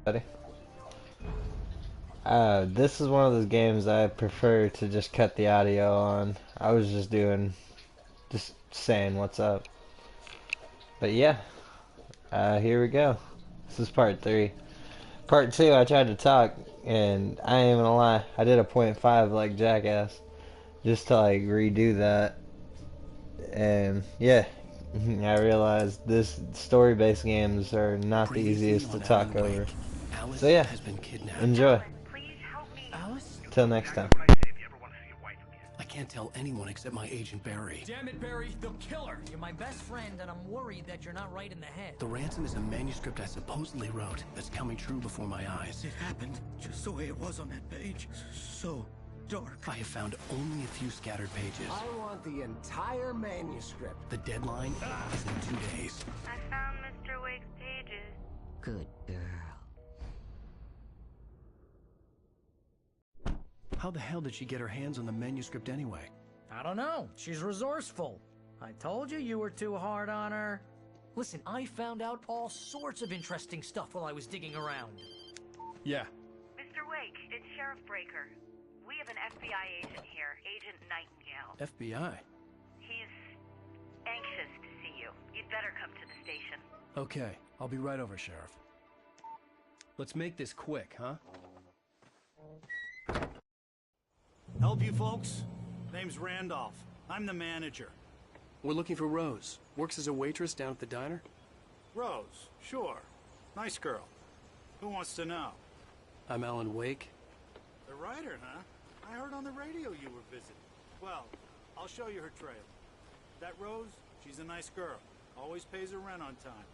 Buddy. This is one of those games I prefer to just cut the audio on. I was just saying what's up. But yeah, here we go. This is part 3. Part 2, I tried to talk, and I ain't even gonna lie, I did a .5 like jackass, just to like redo that. And yeah, I realized this story-based games are not the Previously easiest to on talk Alan over. Wake, So Alice yeah, has been kidnapped. enjoy. Alice? Till next time. I can't tell anyone except my agent Barry. Damn it, Barry, they'll kill her. You're my best friend, and I'm worried that you're not right in the head. The ransom is a manuscript I supposedly wrote that's coming true before my eyes. It happened just the way it was on that page. So dark. I have found only a few scattered pages. I want the entire manuscript. The deadline is in 2 days. I found Mr. Wake's pages. Good girl. How the hell did she get her hands on the manuscript anyway? I don't know. She's resourceful. I told you you were too hard on her. Listen, I found out all sorts of interesting stuff while I was digging around. Yeah. Mr. Wake, it's Sheriff Breaker. We have an FBI agent here, Agent Nightingale. FBI? He's anxious to see you. You'd better come to the station. Okay, I'll be right over, Sheriff. Let's make this quick, huh? Help you folks? Name's Randolph. I'm the manager. We're looking for Rose. Works as a waitress down at the diner? Rose, sure. Nice girl. Who wants to know? I'm Alan Wake. The writer, huh? I heard on the radio you were visiting. Well, I'll show you her trailer. That Rose, she's a nice girl. Always pays her rent on time.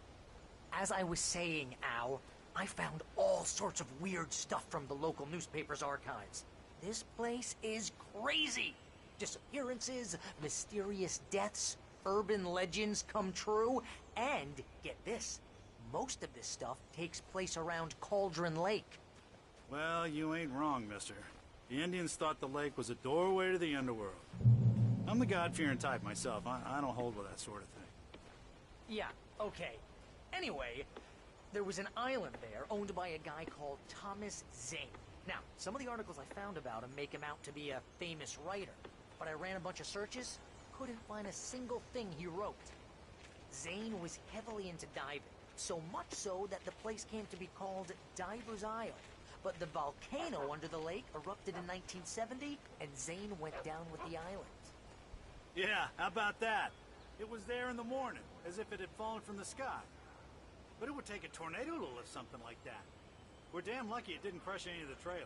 As I was saying, Al, I found all sorts of weird stuff from the local newspaper's archives. This place is crazy. Disappearances, mysterious deaths, urban legends come true, and, get this, most of this stuff takes place around Cauldron Lake. Well, you ain't wrong, mister. The Indians thought the lake was a doorway to the underworld. I'm the God-fearing type myself. I don't hold with that sort of thing. Yeah, okay. Anyway, there was an island there owned by a guy called Thomas Zane. Now, some of the articles I found about him make him out to be a famous writer, but I ran a bunch of searches, couldn't find a single thing he wrote. Zane was heavily into diving, so much so that the place came to be called Diver's Isle. But the volcano under the lake erupted in 1970, and Zane went down with the island. Yeah, how about that? It was there in the morning, as if it had fallen from the sky. But it would take a tornado to lift something like that. We're damn lucky it didn't crush any of the trailers.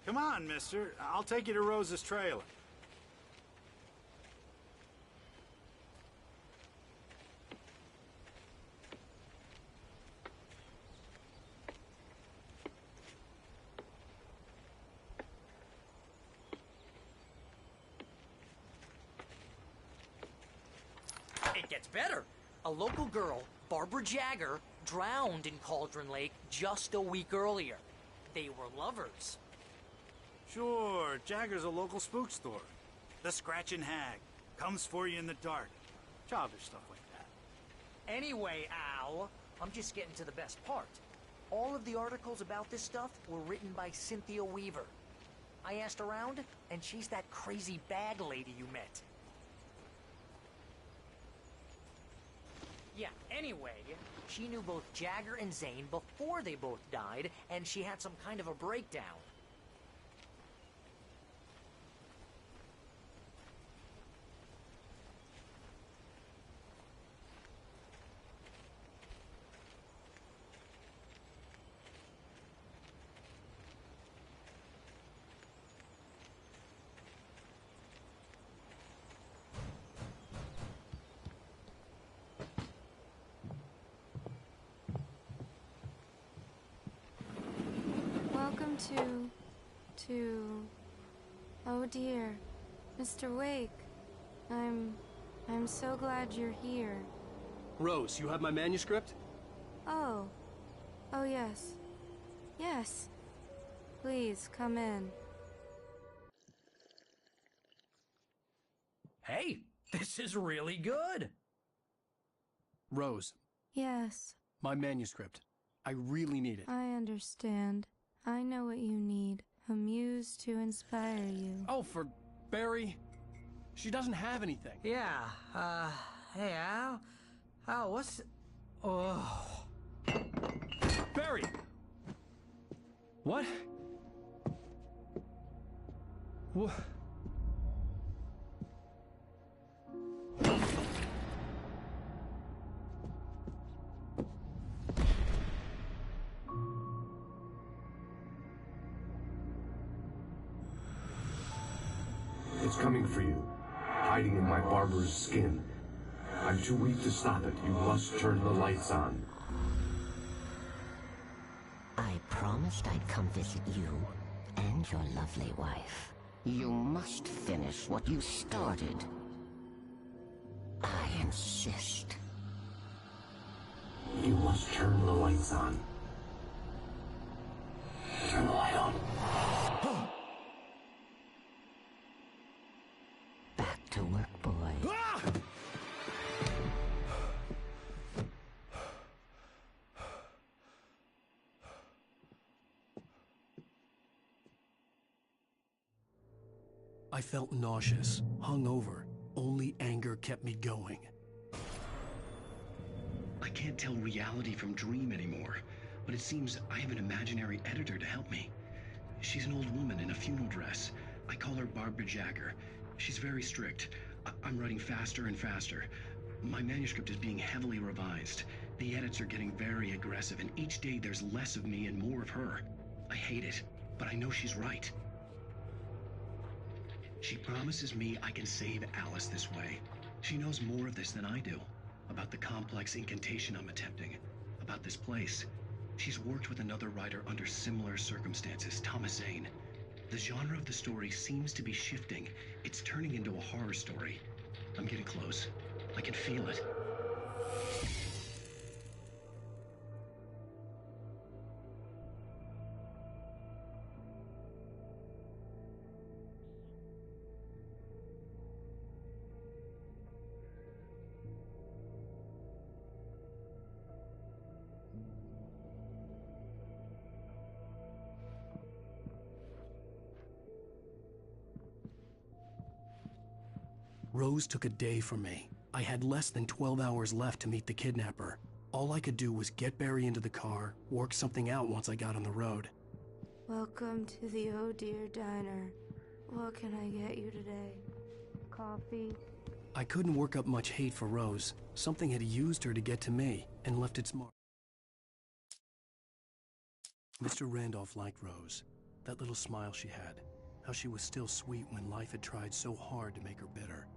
Come on, mister. I'll take you to Rose's trailer. It gets better. A local girl, Barbara Jagger, drowned in Cauldron Lake just a week earlier. They were lovers. Sure, Jagger's a local spook store. The Scratching Hag. Comes for you in the dark. Childish stuff like that. Anyway, Al, I'm just getting to the best part. All of the articles about this stuff were written by Cynthia Weaver. I asked around, and she's that crazy bag lady you met. Yeah, anyway, she knew both Jagger and Zane before they both died, and she had some kind of a breakdown. Welcome to... Oh dear, Mr. Wake. I'm so glad you're here. Rose, you have my manuscript? Oh. Oh yes. Yes. Please, come in. Hey, this is really good. Rose, Yes, My manuscript. I really need it. I understand. I know what you need. A muse to inspire you. Oh, for Barry? She doesn't have anything. Yeah, hey, Al? Al, what's... Oh... Barry! What? What? It's coming for you, hiding in my barber's skin. I'm too weak to stop it. You must turn the lights on. I promised I'd come visit you and your lovely wife. You must finish what you started. I insist. You must turn the lights on. Turn the light on. Back to work, boy. I felt nauseous, hungover. Only anger kept me going. I can't tell reality from dream anymore, but it seems I have an imaginary editor to help me. She's an old woman in a funeral dress. I call her Barbara Jagger. She's very strict. I'm writing faster and faster. My manuscript is being heavily revised. The edits are getting very aggressive, and each day there's less of me and more of her. I hate it, but I know she's right. She promises me I can save Alice this way. She knows more of this than I do. About the complex incantation I'm attempting. About this place. She's worked with another writer under similar circumstances, Thomas Zane. The genre of the story seems to be shifting. It's turning into a horror story. I'm getting close. I can feel it. Rose took a day from me. I had less than 12 hours left to meet the kidnapper. All I could do was get Barry into the car, work something out once I got on the road. Welcome to the Oh Dear Diner. What can I get you today? Coffee? I couldn't work up much hate for Rose. Something had used her to get to me and left its mark. Mr. Randolph liked Rose. That little smile she had. How she was still sweet when life had tried so hard to make her bitter.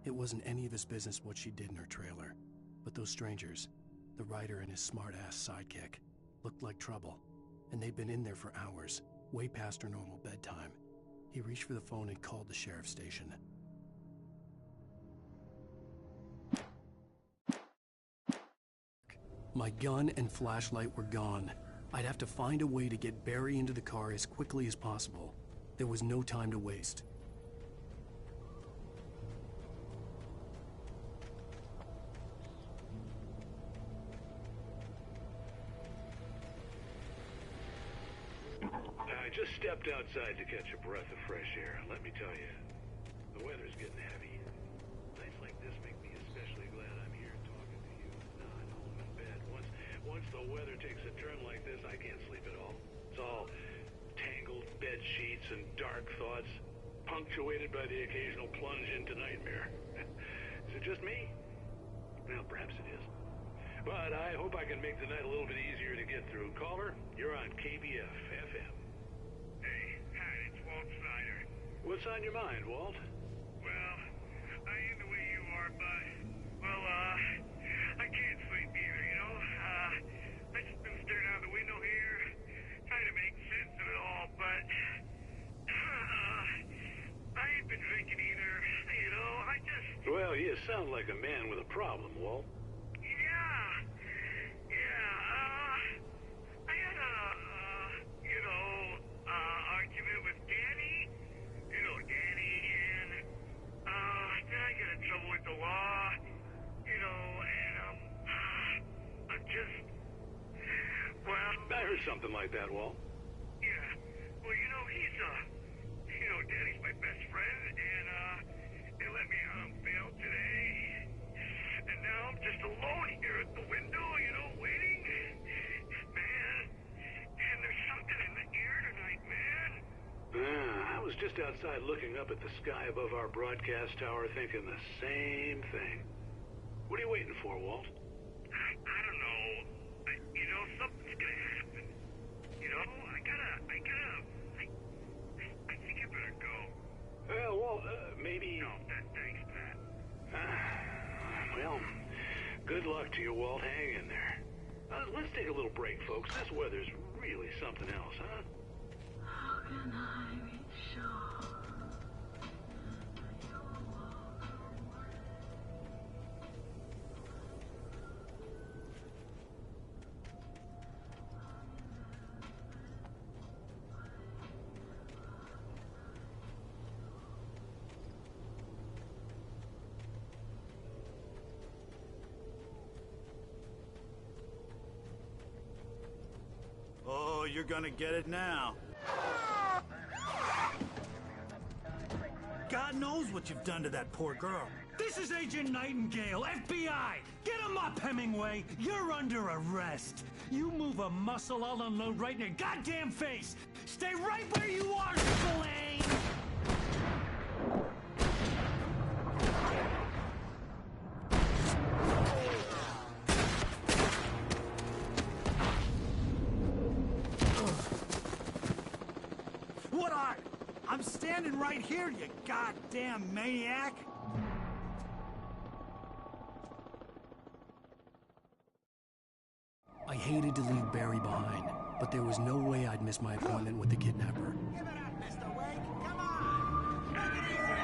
It wasn't any of his business what she did in her trailer. But those strangers, the writer and his smart-ass sidekick, looked like trouble. And they'd been in there for hours, way past her normal bedtime. He reached for the phone and called the sheriff's station. My gun and flashlight were gone. I'd have to find a way to get Barry into the car as quickly as possible. There was no time to waste. I just stepped outside to catch a breath of fresh air. Let me tell you, the weather's getting heavy. Nights like this make me especially glad I'm here talking to you, not home in bed. Once the weather takes a turn like this, I can't sleep at all. It's all tangled bed sheets and dark thoughts, punctuated by the occasional plunge into nightmare. Is it just me? Well, perhaps it is. But I hope I can make the night a little bit easier to get through. Caller, you're on KBF FM. Hey, hi, it's Walt Snyder. What's on your mind, Walt? Well, I ain't the way you are, but, well, I can't sleep either, you know? I just been staring out the window here, trying to make sense of it all, but, I ain't been drinking either, you know? Well, you sound like a man with a problem, Walt. I had argument with Danny. You know Danny, and, then I got in trouble with the law, you know, and, or something like that, Walt. Yeah. Well, you know, Daddy's my best friend, and, they let me out on bail today. And now I'm just alone here at the window, waiting. Man, there's something in the air tonight, man. I was just outside looking up at the sky above our broadcast tower thinking the same thing. What are you waiting for, Walt? I don't know. Something's gonna happen. I think I better go. Walt, maybe... No, thanks, Pat. Well, good luck to you, Walt. Hang in there. Let's take a little break, folks. This weather's really something else, huh? How can I be sure? Oh, you're gonna get it now. God knows what you've done to that poor girl. This is Agent Nightingale, FBI! Get him up, Hemingway! You're under arrest! You move a muscle, I'll unload right in your goddamn face! Stay right where you are, Spillane! What are? I'm standing right here, you goddamn maniac! I hated to leave Barry behind, but there was no way I'd miss my appointment with the kidnapper. Give it up, Mr. Wake! Come on! Make it easy!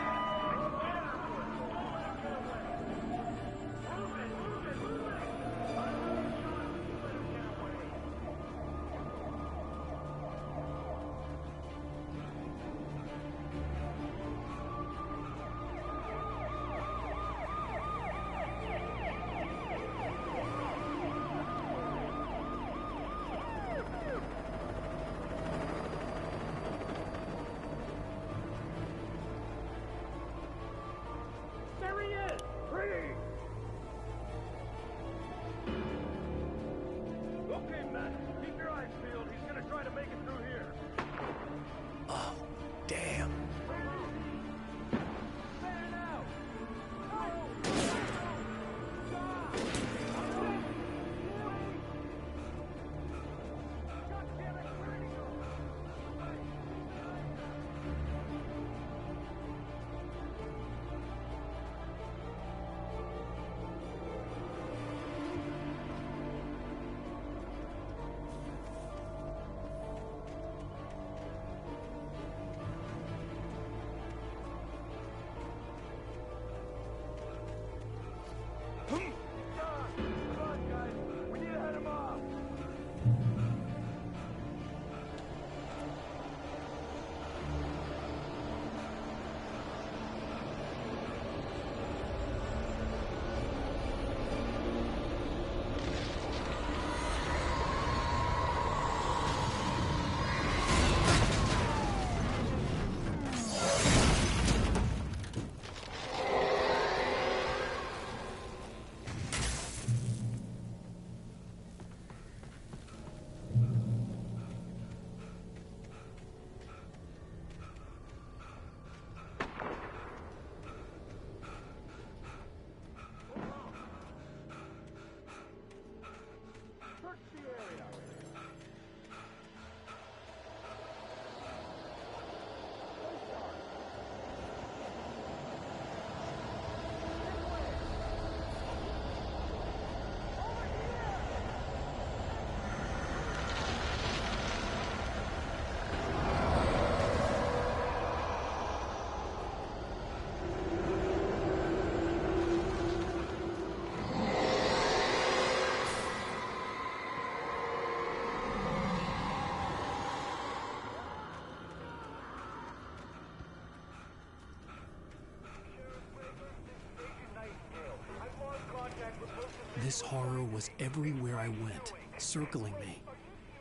This horror was everywhere I went, circling me.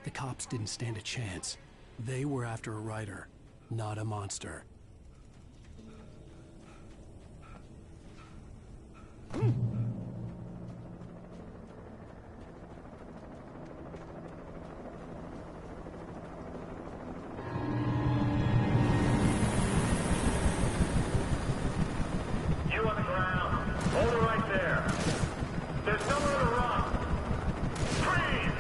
The cops didn't stand a chance. They were after a writer, not a monster. You on the ground. Hold it right there. There's nowhere to run. Freeze!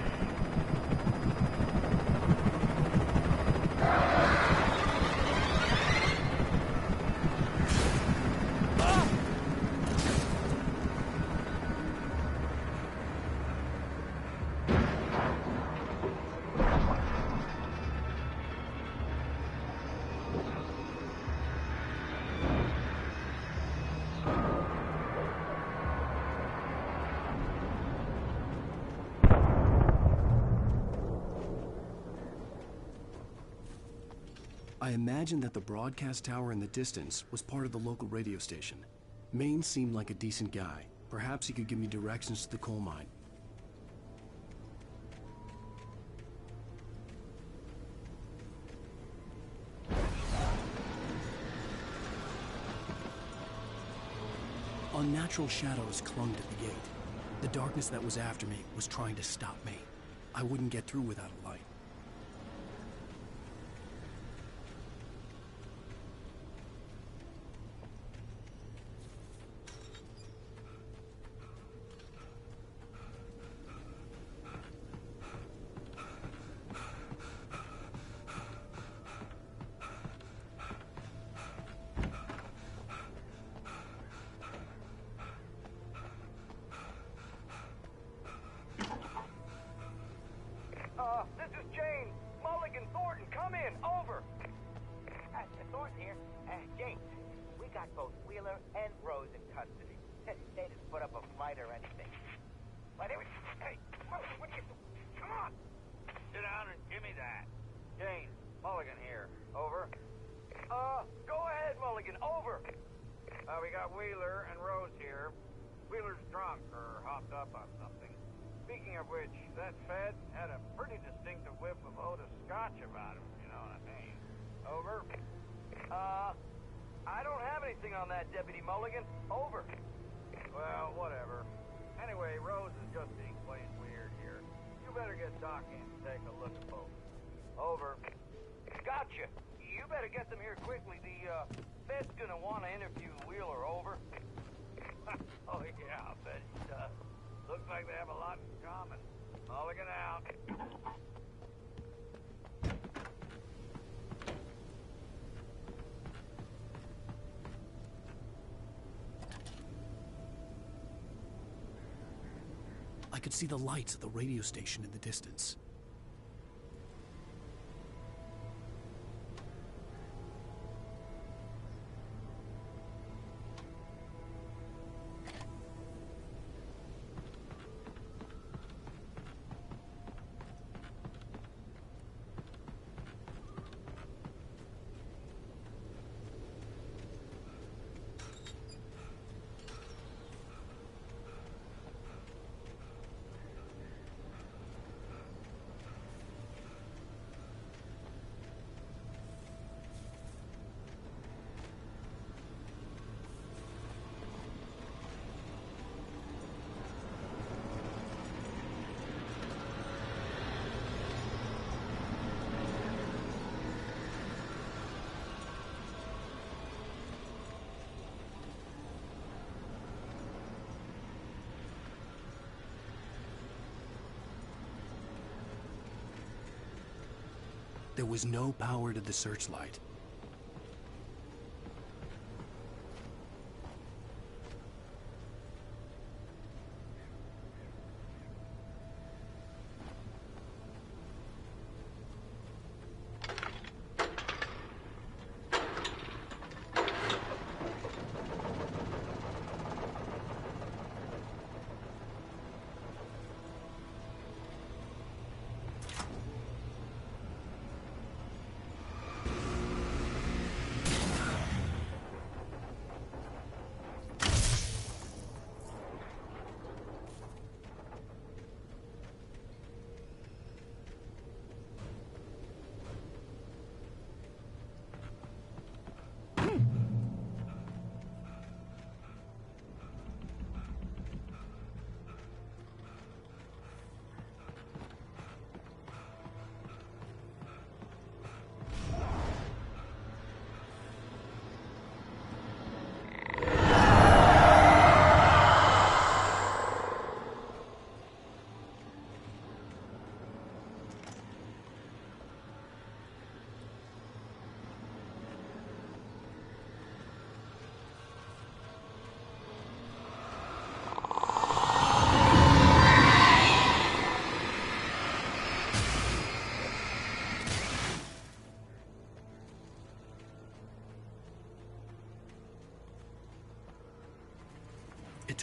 I imagined that the broadcast tower in the distance was part of the local radio station. Maine seemed like a decent guy. Perhaps he could give me directions to the coal mine. Unnatural shadows clung to the gate. The darkness that was after me was trying to stop me. I wouldn't get through without a light. This is James. Mulligan, Thornton, come in. Over. Thornton here. James, we got both Wheeler and Rose in custody. They didn't put up a fight or anything. But anyway, hey, what are you doing? Come on. Sit down and give me that. James, Mulligan here. Over. Go ahead, Mulligan. Over. We got Wheeler and Rose here. Wheeler's drunk or hopped up on something. Speaking of which, that Fed had a pretty distinctive whiff of Otis Scotch about him, you know what I mean. Over. I don't have anything on that, Deputy Mulligan. Over. Well, whatever. Anyway, Rose is just being plain weird here. You better get Doc in to take a look at both. Over. Gotcha. You better get them here quickly. The Fed's gonna want to interview Wheeler. Over. Oh, yeah, I'll bet he does. Looks like they have a lot in common. Mulligan out. I could see the lights of the radio station in the distance. There was no power to the searchlight.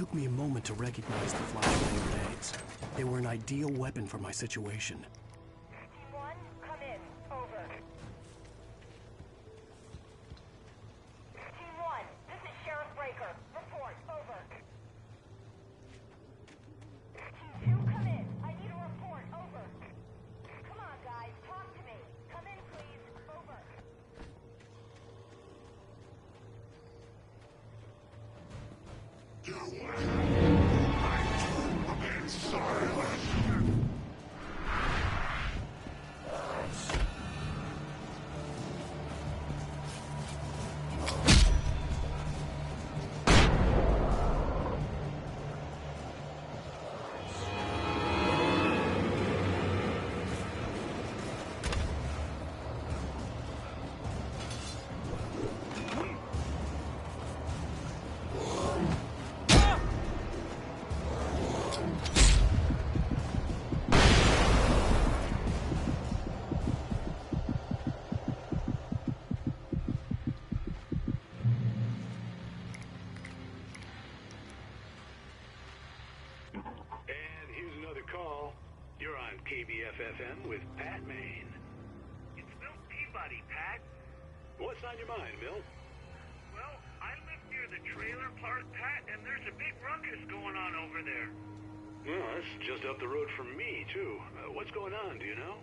took me a moment to recognize the flashbang grenades. They were an ideal weapon for my situation. Team 1, come in. Over. Team 1, this is Sheriff Breaker. Report. Over. Team 2, come in. I need a report. Over. Come on, guys. Talk to me. Come in, please. Over. KBFFM with Pat Maine. It's Milt Peabody, Pat. What's on your mind, Milt? Well, I live near the trailer park, Pat, and there's a big ruckus going on over there. Well, that's just up the road from me, too. What's going on, do you know?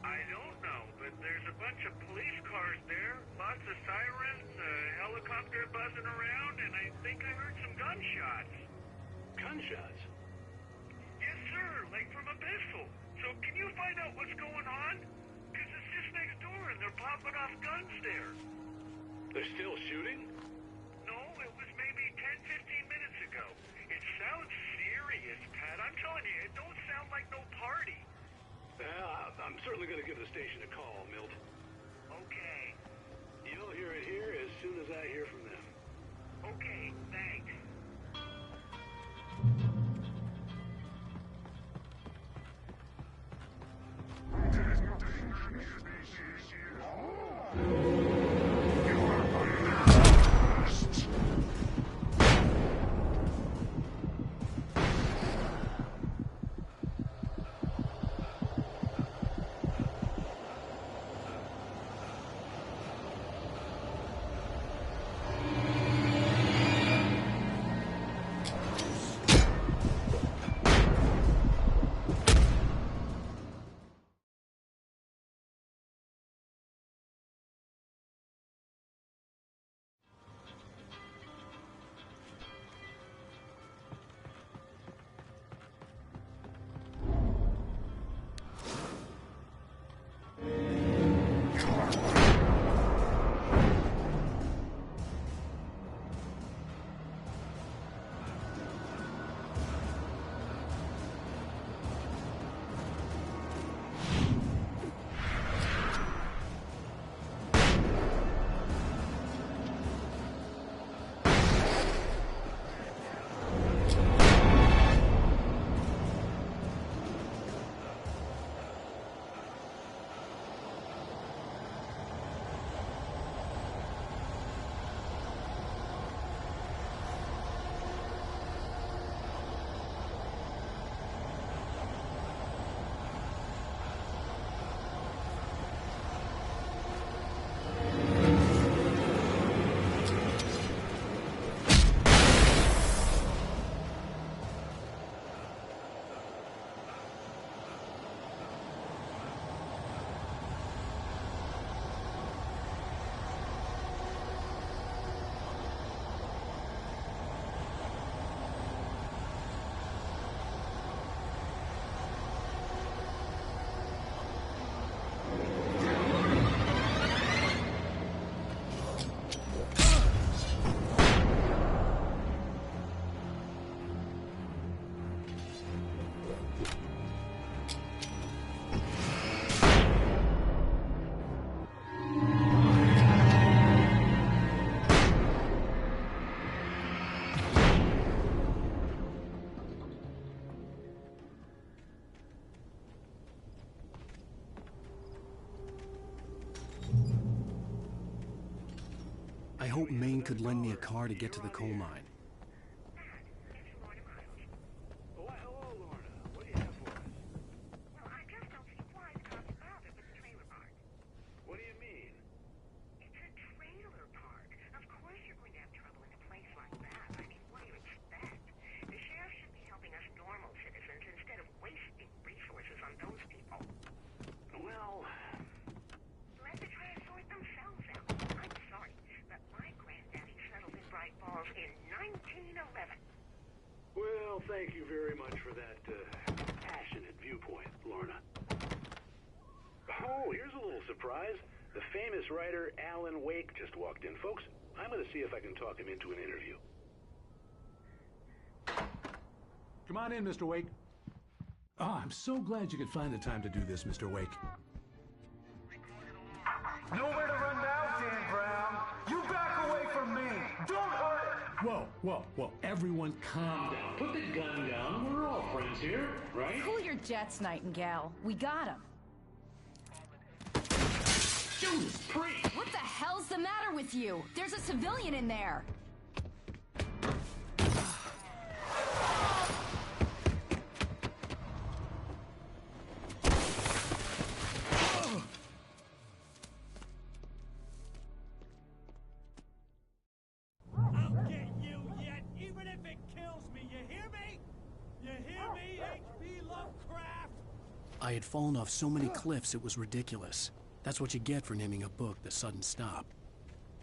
I don't know, but there's a bunch of police cars there, lots of sirens, a helicopter buzzing around, and I think I heard some gunshots. Gunshots? Yes, sir, like from a pistol. So can you find out what's going on? Because it's just next door and they're popping off guns there. They're still shooting? No, it was maybe 10-15 minutes ago. It sounds serious, Pat. I'm telling you, it don't sound like no party. I'm certainly going to give the station a call, Milt. Okay. You'll hear it here as soon as I hear from them. Okay, thanks. I hope Maine could lend me a car to get to the coal mine. thank you very much for that passionate viewpoint, Lorna. Oh, here's a little surprise. The famous writer Alan Wake just walked in. Folks, I'm going to see if I can talk him into an interview. Come on in, Mr. Wake. Oh, I'm so glad you could find the time to do this, Mr. Wake. Nowhere to run now, Dan Brown. You back away from me. Don't hurt it. Whoa. Everyone calm down. Put the gun down. We're all friends here, right? Cool your jets, Nightingale. We got him. Judas Priest! What the hell's the matter with you? There's a civilian in there. I'll get you yet, even if it kills me. You hear me? You hear me, H.P. Lovecraft? I had fallen off so many cliffs it was ridiculous. That's what you get for naming a book The Sudden Stop.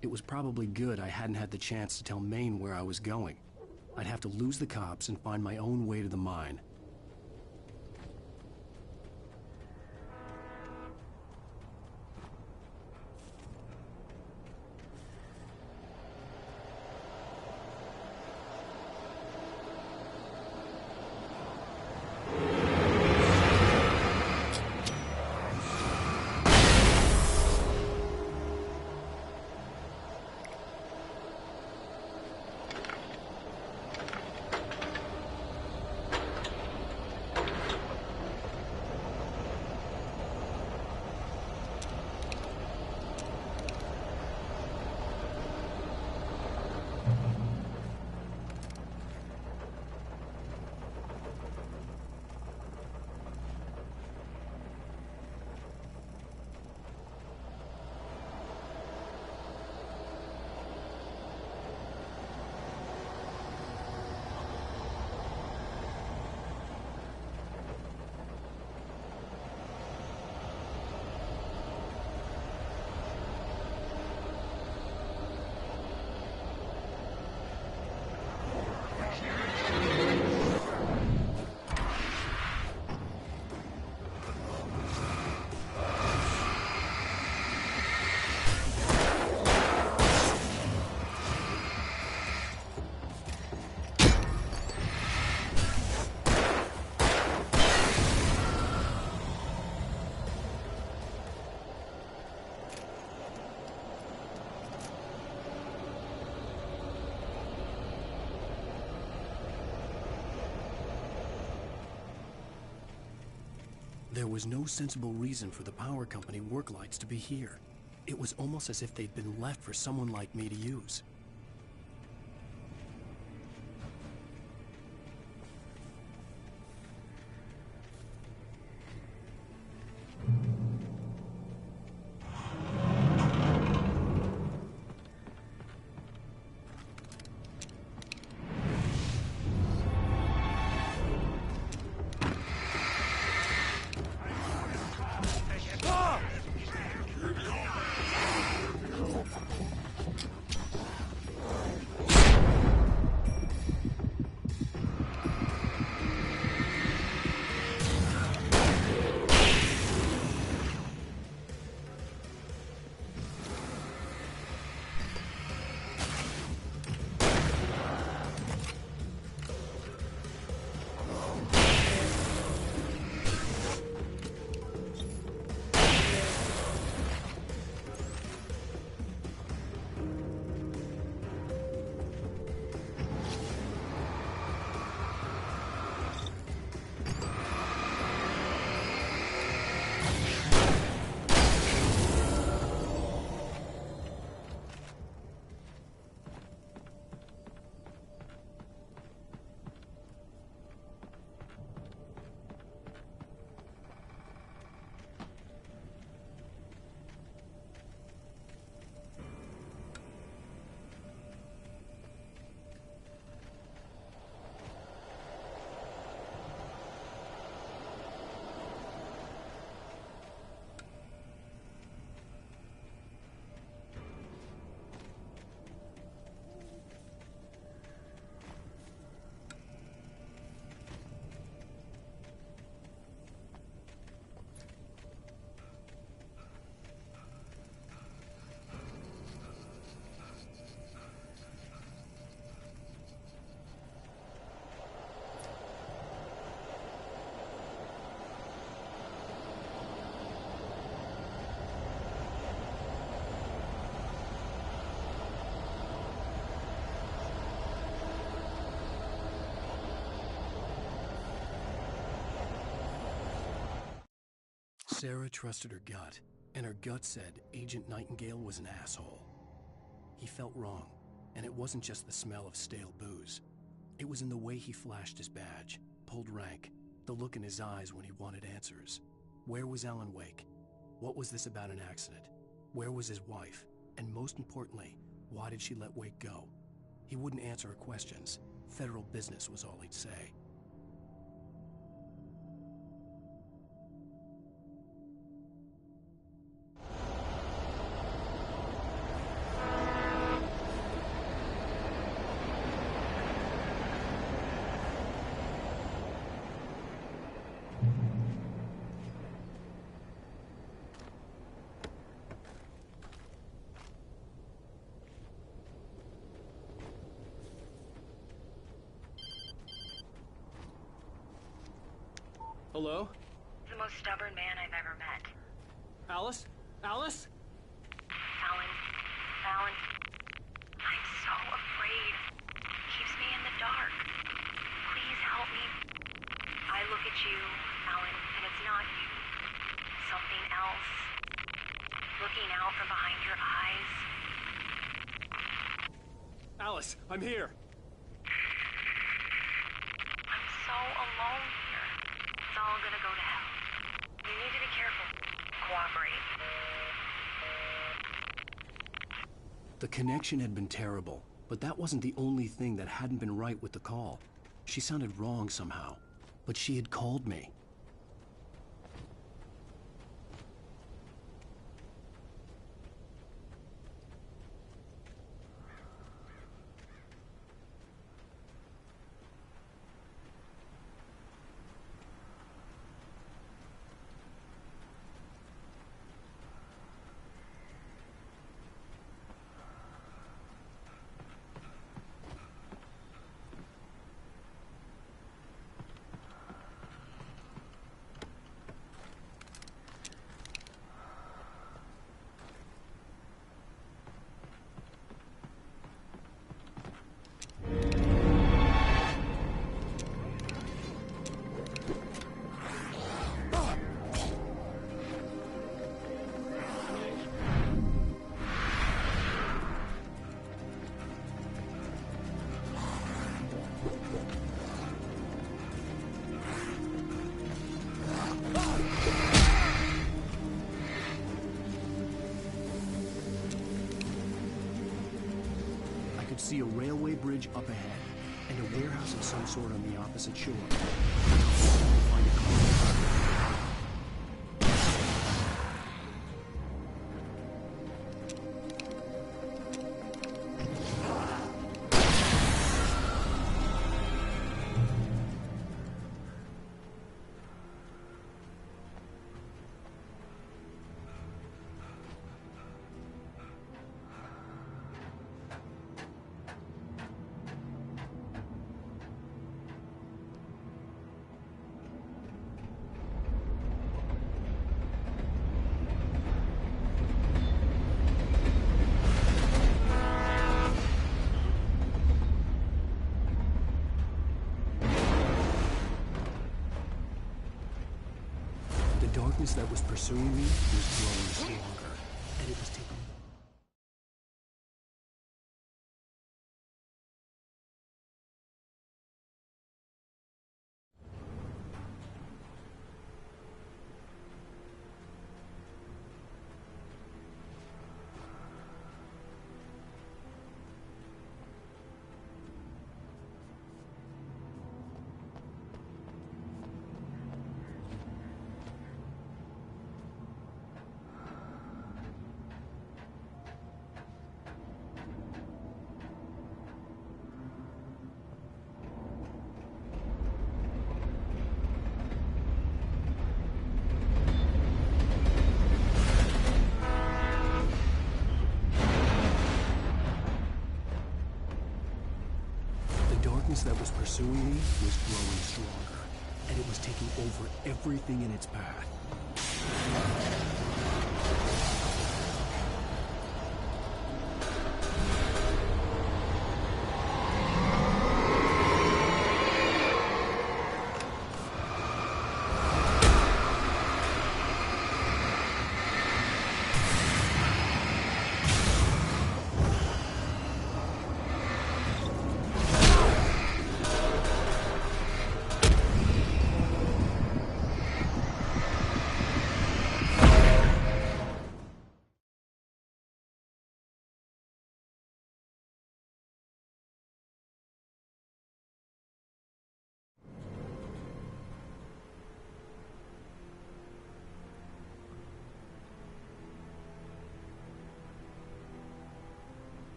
It was probably good I hadn't had the chance to tell Maine where I was going. I'd have to lose the cops and find my own way to the mine. There was no sensible reason for the power company work lights to be here. It was almost as if they'd been left for someone like me to use. Sarah trusted her gut, and her gut said Agent Nightingale was an asshole. He felt wrong, and it wasn't just the smell of stale booze. It was in the way he flashed his badge, pulled rank, the look in his eyes when he wanted answers. Where was Alan Wake? What was this about an accident? Where was his wife? And most importantly, why did she let Wake go? He wouldn't answer her questions. Federal business was all he'd say. Hello? The most stubborn man I've ever met. Alice? Alice? Alan. Alan. I'm so afraid. Keeps me in the dark. Please help me. I look at you, Alan, and it's not you. Something else. Looking out from behind your eyes. Alice, I'm here. I'm so alone here. It's all gonna go to hell. You need to be careful. Cooperate. The connection had been terrible, but that wasn't the only thing that hadn't been right with the call. She sounded wrong somehow, but she had called me. See a railway bridge up ahead, and a warehouse of some sort on the opposite shore. Find a car. The darkness that was pursuing me was growing stronger, and it was taking... that was pursuing me was growing stronger, and it was taking over everything in its path.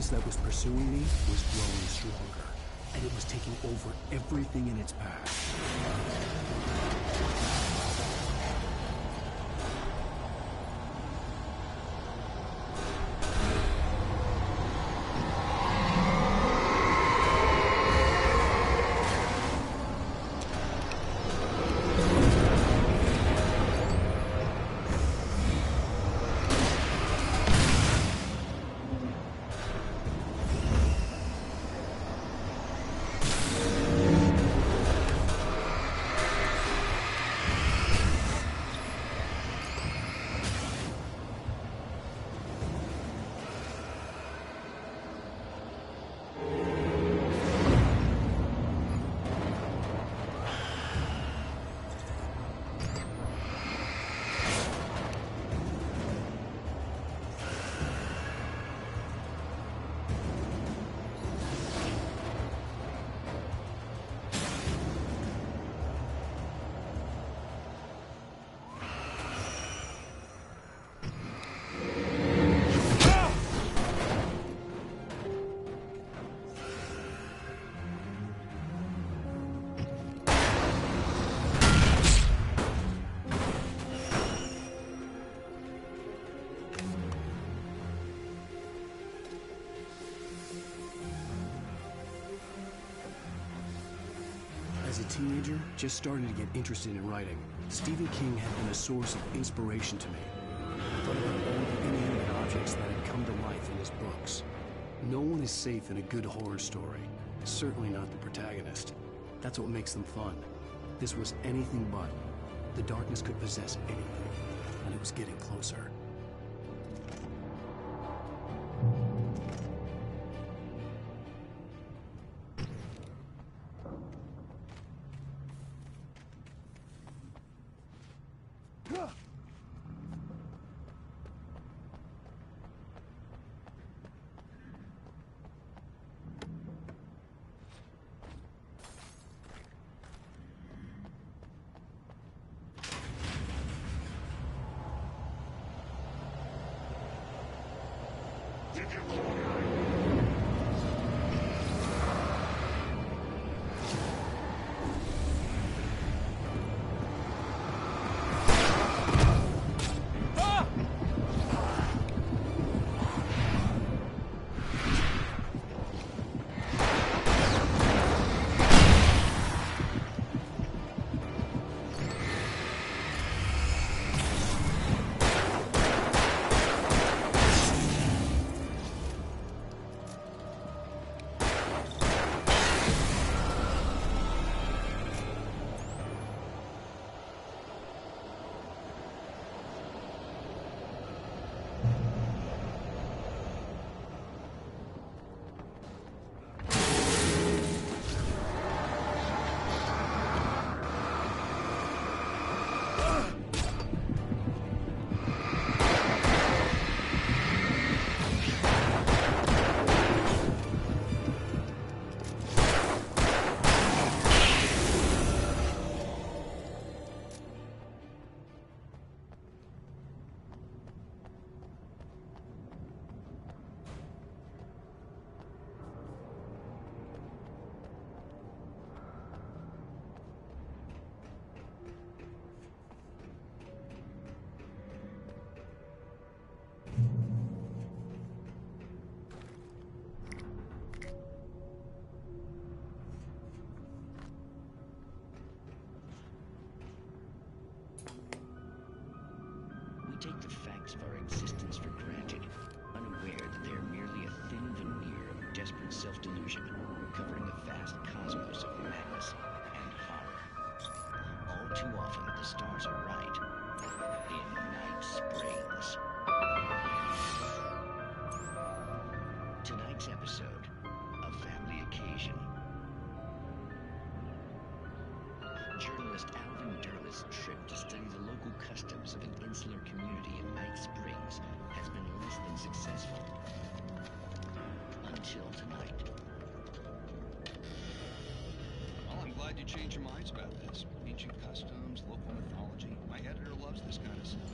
darkness that was pursuing me was growing stronger, and it was taking over everything in its path. As a teenager, just starting to get interested in writing, Stephen King had been a source of inspiration to me. I thought about all the inanimate objects that had come to life in his books. No one is safe in a good horror story. Certainly not the protagonist. That's what makes them fun. This was anything but. The darkness could possess anything, and it was getting closer. We take the facts of our existence for granted, unaware that they are merely a thin veneer of desperate self-delusion, covering a vast cosmos of madness and horror. All too often, the stars are right. In Night Springs. Tonight's episode, A Family Occasion. Journalist Alvin Derlis' trip to study the local customs of an insular community in Night Springs has been less than successful. Until tonight. Well, I'm glad you changed your minds about this. Ancient customs, local mythology. My editor loves this kind of stuff.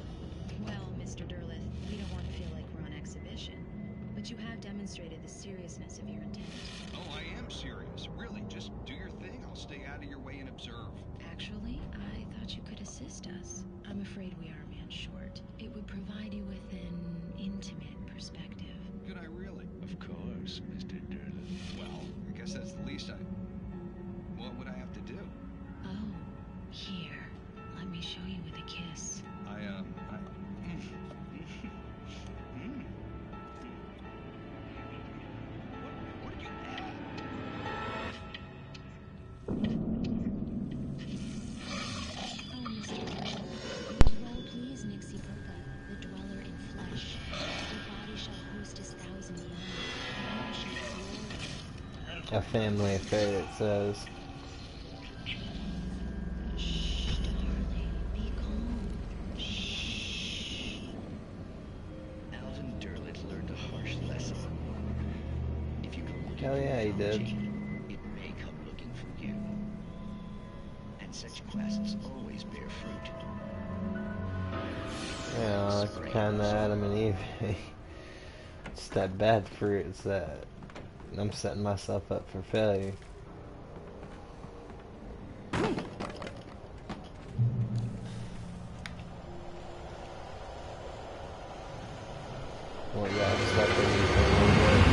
Well, Mr. Derlis, we don't want to feel like we're on exhibition. We but you have demonstrated the seriousness of your intent. Oh, I am serious. Really, just do your thing. I'll stay out of your way and observe. Actually, I thought you could assist us. I'm afraid we are a man short. It would provide you with an intimate perspective. Could I really? Of course, Mr. Derleth. Well, I guess that's the least I... What would I have to do? Oh, here. Let me show you with a kiss. What did you add? Oh, Mr. Derleth. What role please, Nixie Coca, the dweller in flesh? Your body shall host his thousand young, and you shall glory. A family affair, it says. Shh, darling. Be calm. Shh. Alvin Derleth learned a harsh lesson. If you go looking Hell for yeah, he did. mythology, it may come looking for you. And such quests always bear fruit. Yeah, kind of Adam and Eve. It's that bad fruit. It's that I'm setting myself up for failure. Well, yeah, I slept in for a little bit.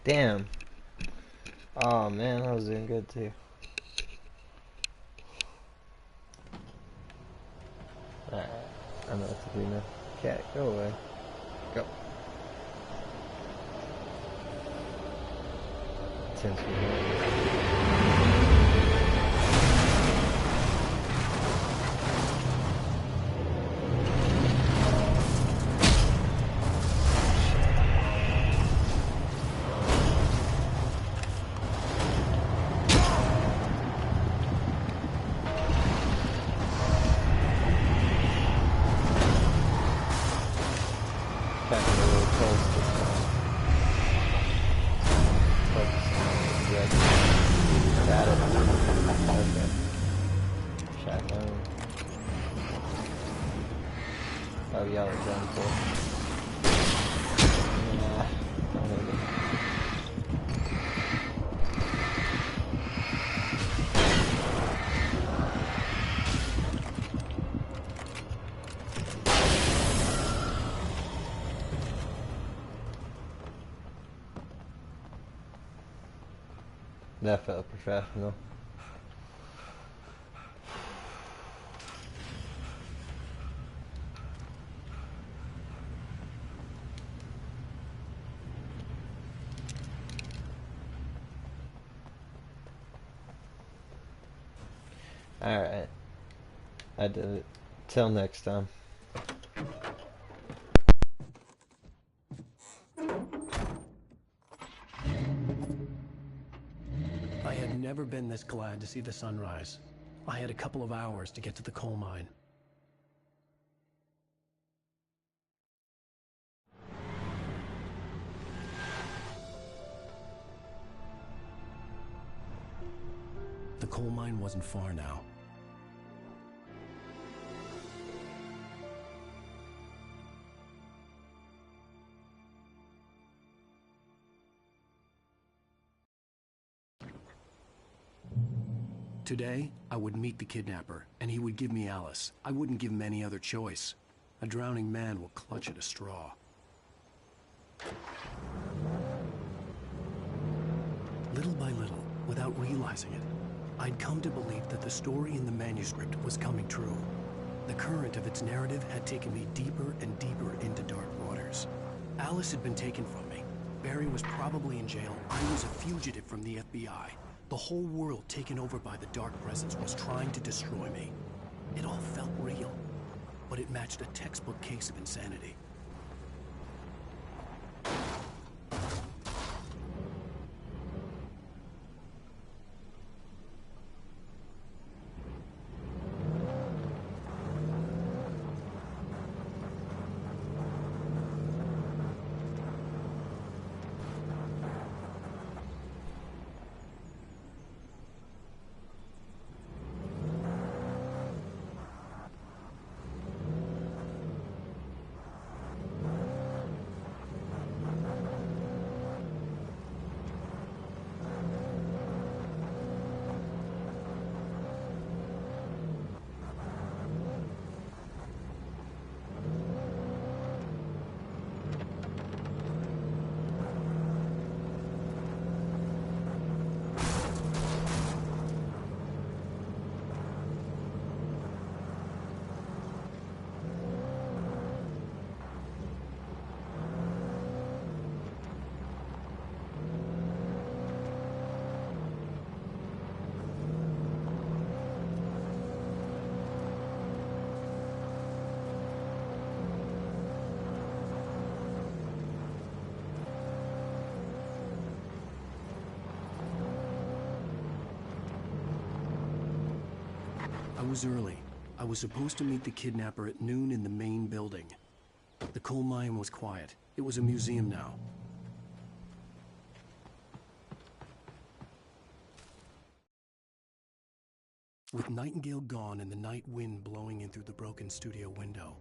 Damn. Oh man, I was doing good too. Alright, I know what to do now. Cat, go away. Go. Since we're here. Oh, yellow gun for. Nah, don't hit it. That felt professional. Alright. I did it. Till next time. I had never been this glad to see the sunrise. I had a couple of hours to get to the coal mine. The coal mine wasn't far now. Today, I would meet the kidnapper, and he would give me Alice. I wouldn't give him any other choice. A drowning man will clutch at a straw. Little by little, without realizing it, I'd come to believe that the story in the manuscript was coming true. The current of its narrative had taken me deeper and deeper into dark waters. Alice had been taken from me. Barry was probably in jail. I was a fugitive from the FBI. The whole world taken over by the Dark Presence was trying to destroy me. It all felt real, but it matched a textbook case of insanity. I was early. I was supposed to meet the kidnapper at noon in the main building. The coal mine was quiet. It was a museum now. With Nightingale gone and the night wind blowing in through the broken studio window,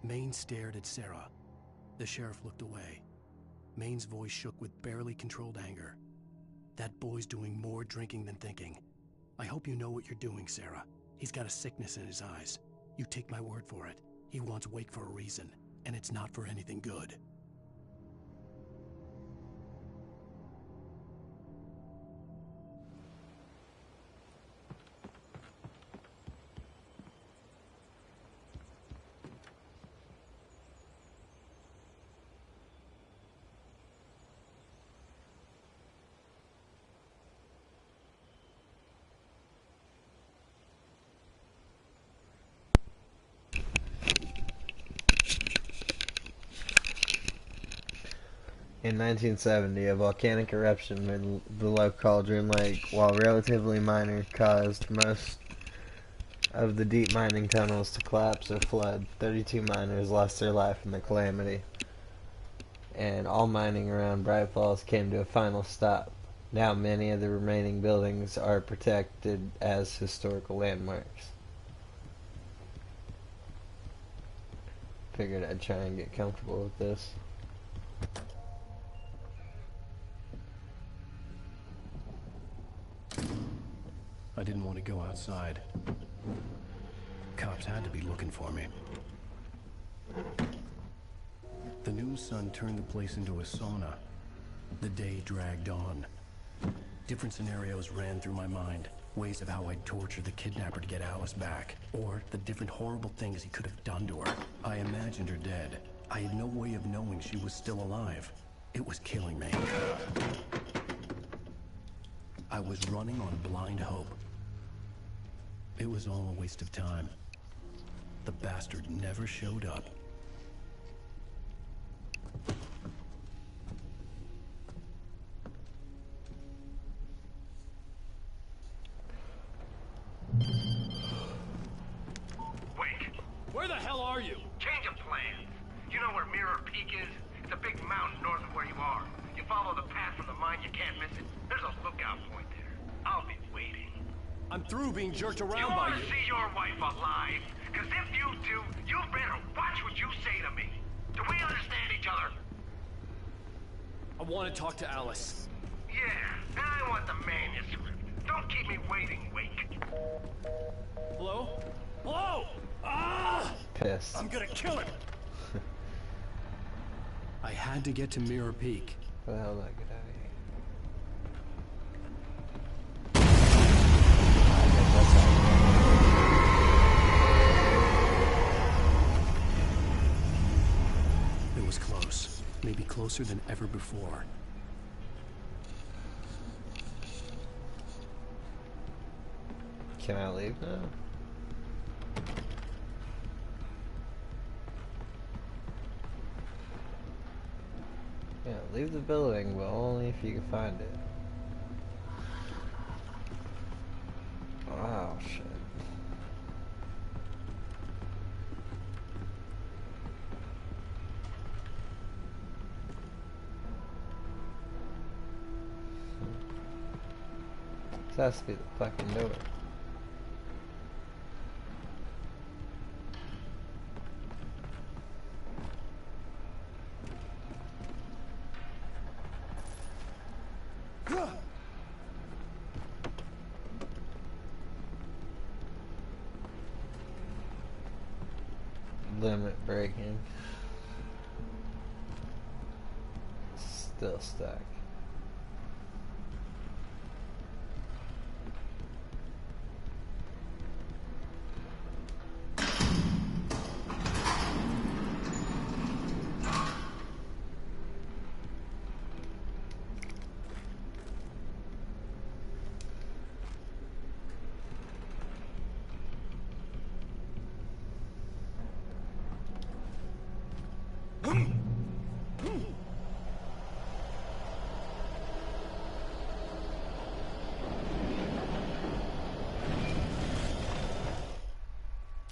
Maine stared at Sarah. The sheriff looked away. Maine's voice shook with barely controlled anger. That boy's doing more drinking than thinking. I hope you know what you're doing, Sarah. He's got a sickness in his eyes. You take my word for it. He wants Wake for a reason, and it's not for anything good. In 1970, a volcanic eruption in below Cauldron Lake, while relatively minor, caused most of the deep mining tunnels to collapse or flood. 32 miners lost their life in the calamity, and all mining around Bright Falls came to a final stop. Now many of the remaining buildings are protected as historical landmarks. Figured I'd try and get comfortable with this. I didn't want to go outside. Cops had to be looking for me. The noon sun turned the place into a sauna. The day dragged on. Different scenarios ran through my mind. Ways of how I'd torture the kidnapper to get Alice back. Or the different horrible things he could have done to her. I imagined her dead. I had no way of knowing she was still alive. It was killing me. I was running on blind hope. It was all a waste of time. The bastard never showed up. Wake. Where the hell are you? Change of plans. You know where Mirror Peak is? It's a big mountain north of where you are. You follow the path from the mine, you can't miss it. There's a lookout point there. I'll be waiting. I'm through being jerked You around by want to you. see your wife alive? Because if you do, you better watch what you say to me. Do we understand each other? I want to talk to Alice. Yeah, and I want the manuscript. Don't keep me waiting, Wake. Hello? Hello? Ah! Pissed. I'm gonna kill him! I had to get to Mirror Peak. Where the hell did I get out of here? It was close. Maybe closer than ever before. Can I leave now? Yeah, leave the building, but only if you can find it. Oh, shit. This has to be the fucking door. Limit breaking. Still stuck.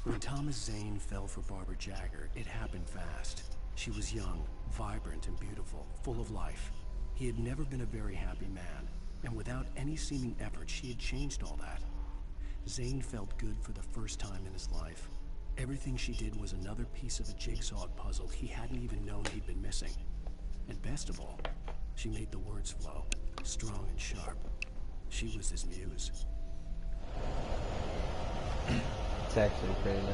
When Thomas Zane fell for Barbara Jagger, it happened fast. She was young, vibrant and beautiful, full of life. He had never been a very happy man, and without any seeming effort, she had changed all that. Zane felt good for the first time in his life. Everything she did was another piece of a jigsaw puzzle he hadn't even known he'd been missing. And best of all, she made the words flow, strong and sharp. She was his muse. It's actually pretty nice.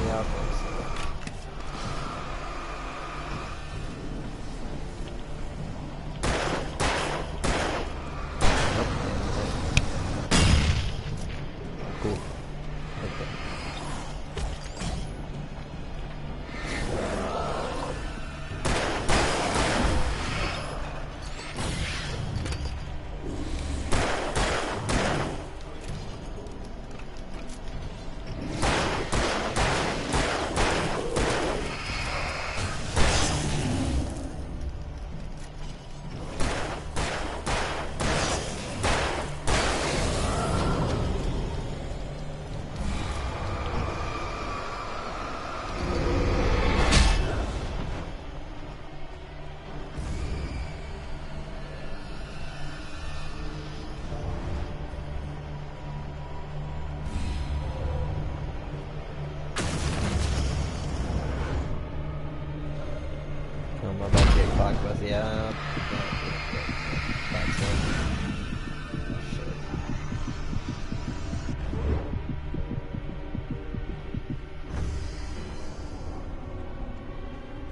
Yeah, cool. Okay. I'm about to get clocked with the that's it. Oh, shit.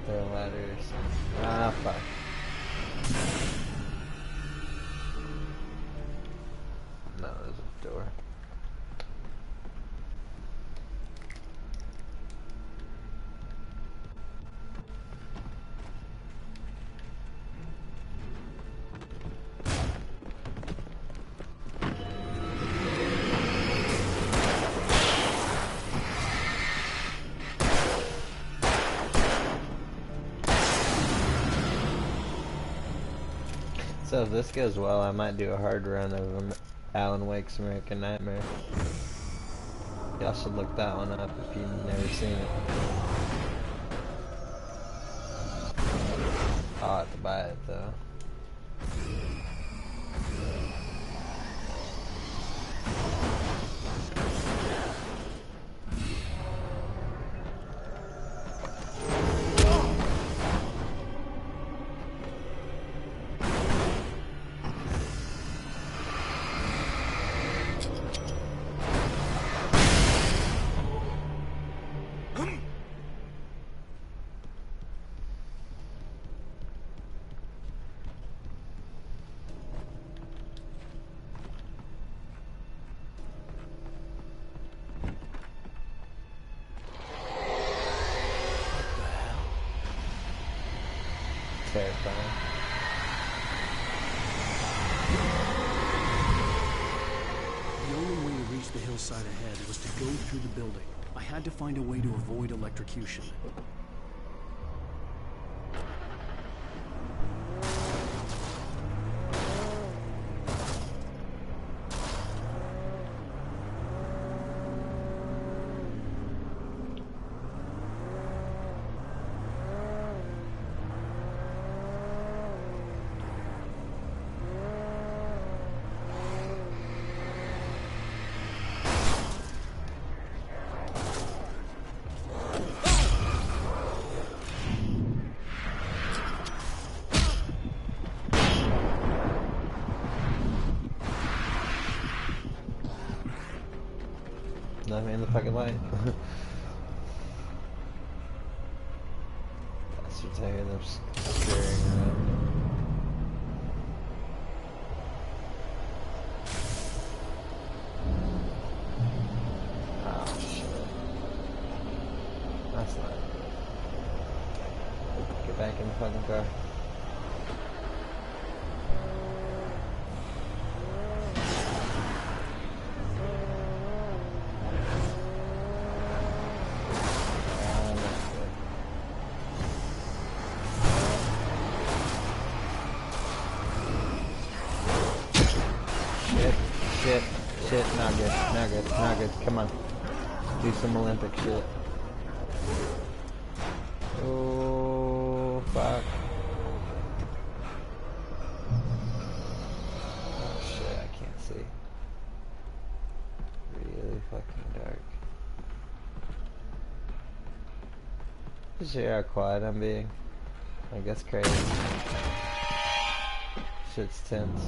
Throw ladders. Ah, fuck. No, there's a door. So if this goes well, I might do a hard run of Alan Wake's American Nightmare. Y'all should look that one up if you've never seen it. I'll have to buy it though. Terrifying. The only way to reach the hillside ahead was to go through the building. I had to find a way to avoid electrocution. Nothing in the fucking light. Bastards, I hear them scaring around. Oh shit. That's not good. Get back in the fucking car. Shit, not good, not good, not good. Come on. Do some Olympic shit. Oh, fuck. Oh shit, I can't see. Really fucking dark. Just hear how quiet I'm being. Like, that's crazy. Shit's tense.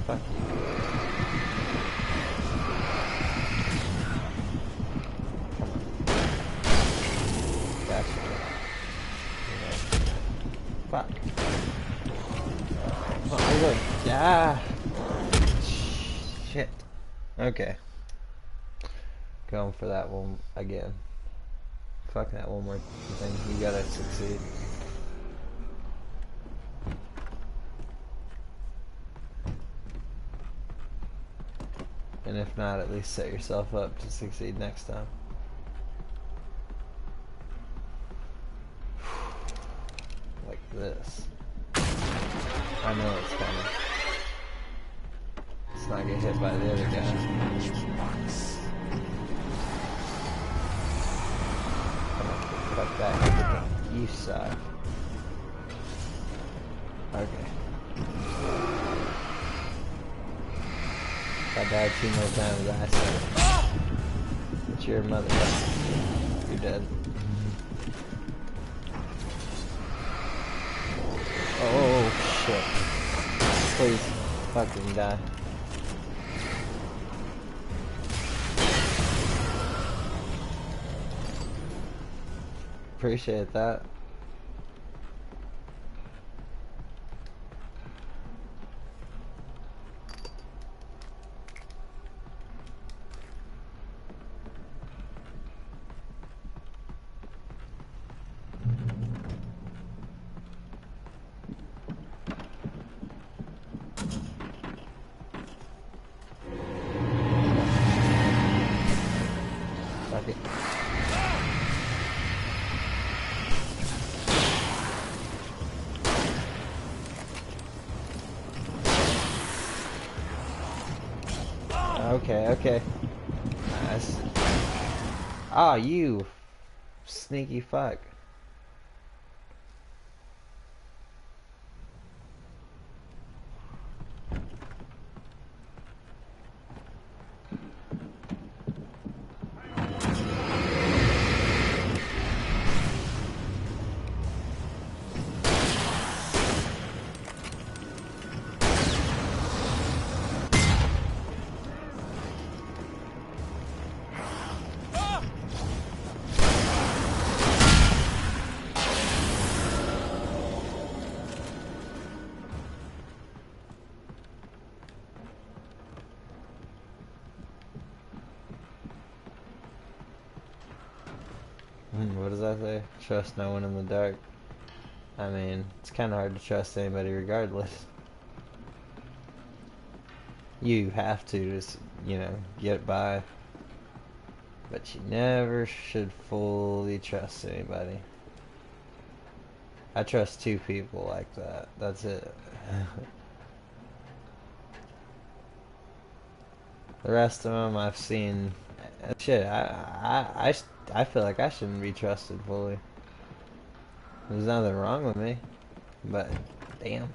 Fuck you. Come on. Gotcha. Fuck. Oh, look. Yeah. Shit. Okay. Going for that one again. Fuck that one more thing. You gotta succeed. And if not, at least set yourself up to succeed next time. Like this. I know it's coming. Let's not get hit by the other guy. Fuck that. You suck. Okay. If I died 2 more times, I said it. But you're a motherfucker. You're dead. Oh, shit. Please, fucking die. Appreciate that. Okay, okay. Nice. Ah, you sneaky fuck. What does that say? Trust no one in the dark. I mean, it's kind of hard to trust anybody regardless. You have to just, you know, get by. But you never should fully trust anybody. I trust 2 people like that. That's it. The rest of them I've seen. Shit, I feel like I shouldn't be trusted fully. There's nothing wrong with me, but damn.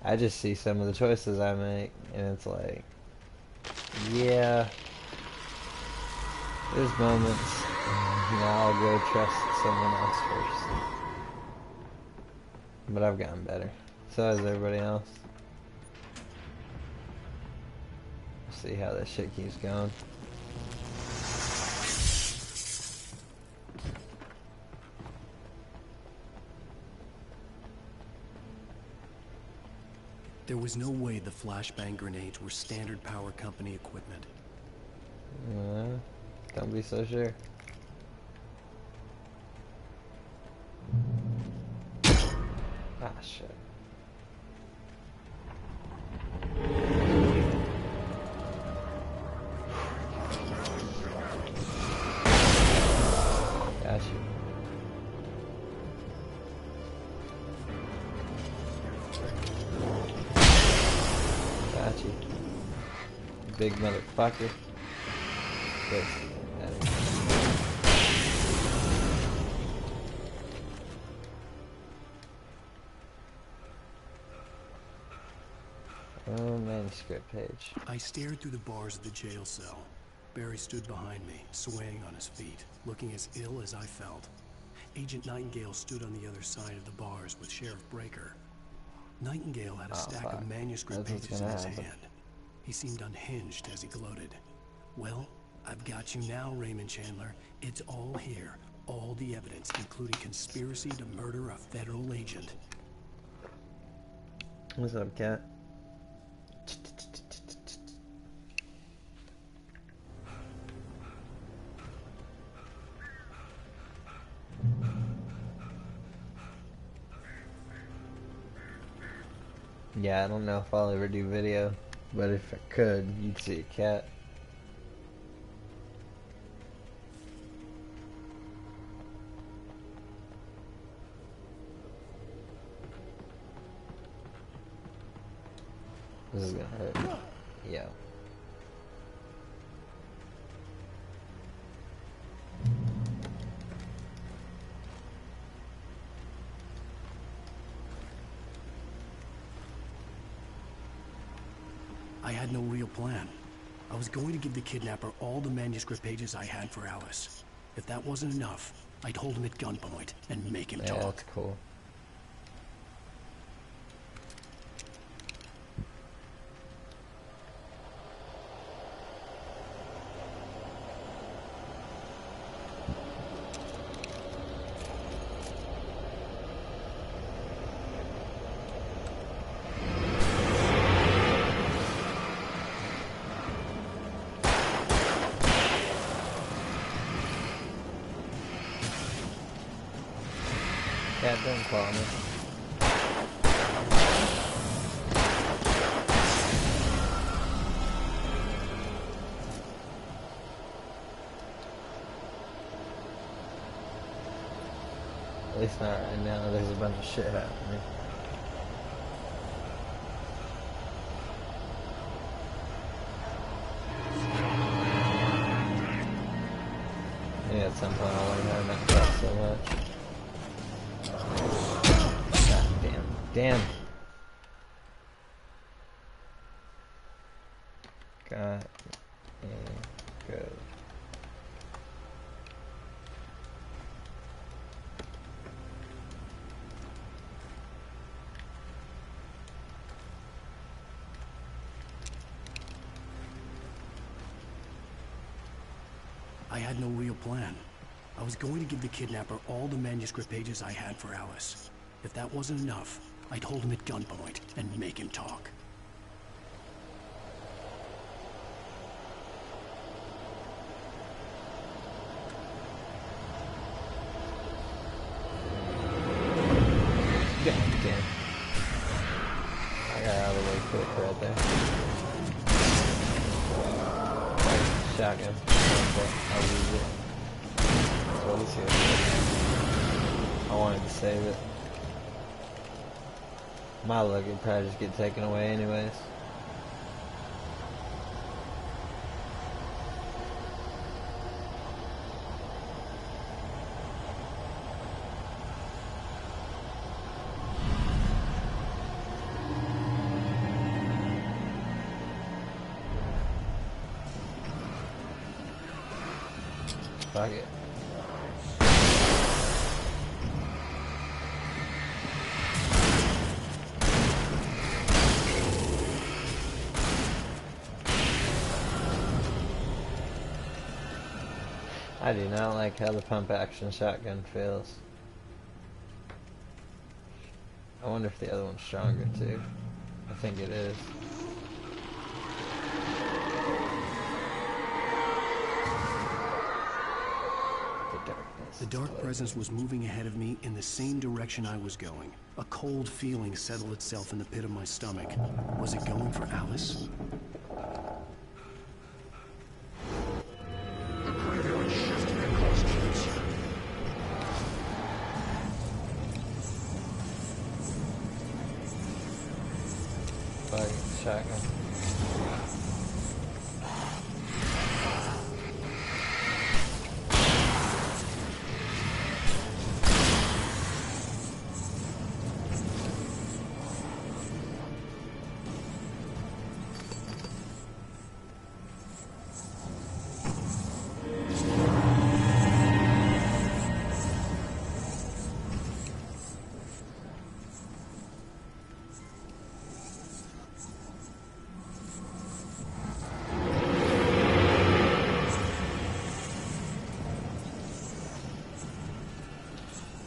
I just see some of the choices I make, and it's like, yeah, there's moments now I'll go trust someone else first. But I've gotten better. So has everybody else. See how this shit keeps going. There was no way the flashbang grenades were standard power company equipment. Don't be so sure. Ah, shit. Got you. Got you. Big motherfucker. Yes. Oh, manuscript page. I stared through the bars of the jail cell. Barry stood behind me, swaying on his feet, looking as ill as I felt. Agent Nightingale stood on the other side of the bars with Sheriff Breaker. Nightingale had a stack of manuscript pages in his hand. He seemed unhinged as he gloated. Well, I've got you now, Raymond Chandler. It's all here. All the evidence, including conspiracy to murder a federal agent. What's up, cat? Yeah, I don't know if I'll ever do video, but if I could, you'd see a cat. This is gonna hurt. Yeah. I had no real plan. I was going to give the kidnapper all the manuscript pages I had for Alice. If that wasn't enough, I'd hold him at gunpoint and make him talk. That's cool. Cat, don't call me. At least not right now, there's a bunch of shit happening. Maybe at some point I'll learn how to not cross so much. God damn. Damn. God. And go. I had no real plan. I was going to give the kidnapper all the manuscript pages I had for Alice. If that wasn't enough, I'd hold him at gunpoint and make him talk. God damn. I got out of the way quick right there. Shotgun. I'll use it. That's what it's here. I wanted to save it. My luck would probably just get taken away anyways. Fuck it. I do not like how the pump action shotgun feels. I wonder if the other one's stronger too. I think it is. The dark presence was moving ahead of me in the same direction I was going. A cold feeling settled itself in the pit of my stomach. Was it going for Alice? Fucking shotgun.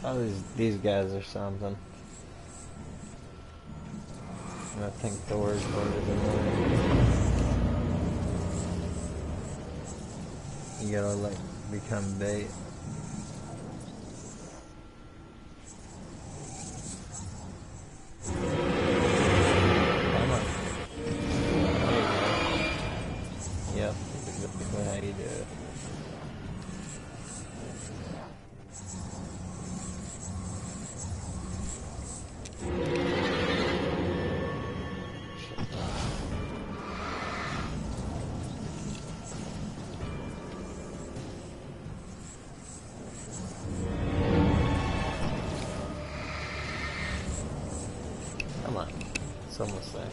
Oh, these guys are something. And I think Thor's harder than them. You gotta like become bait. Come on. There you go. Yep, that's exactly how you do it. Come on. It's almost there.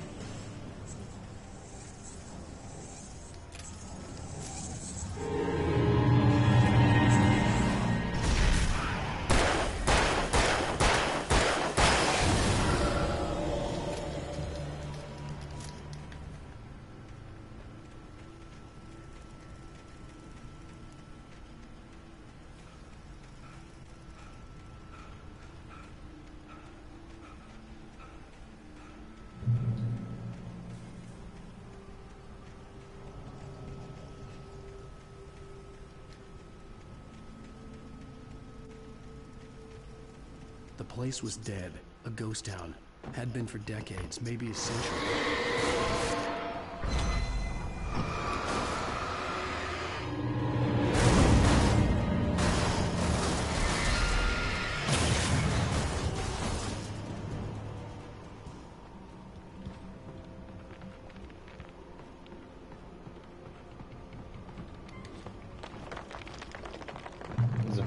The place was dead, a ghost town. Had been for decades, maybe a century.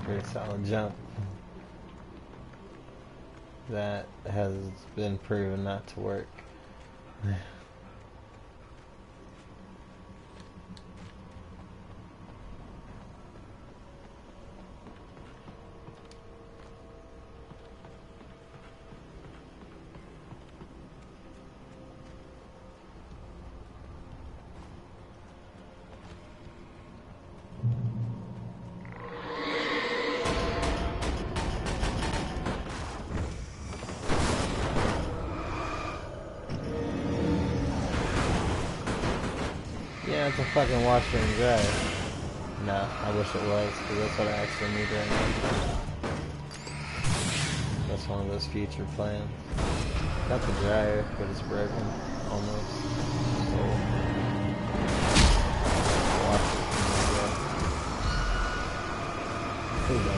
Pretty solid jump. That has been proven not to work. Yeah, it's a fucking washer and dryer. No, I wish it was, because that's what I actually need right now. That's one of those future plans. Got the dryer, but it's broken. Almost. So, wash it and go.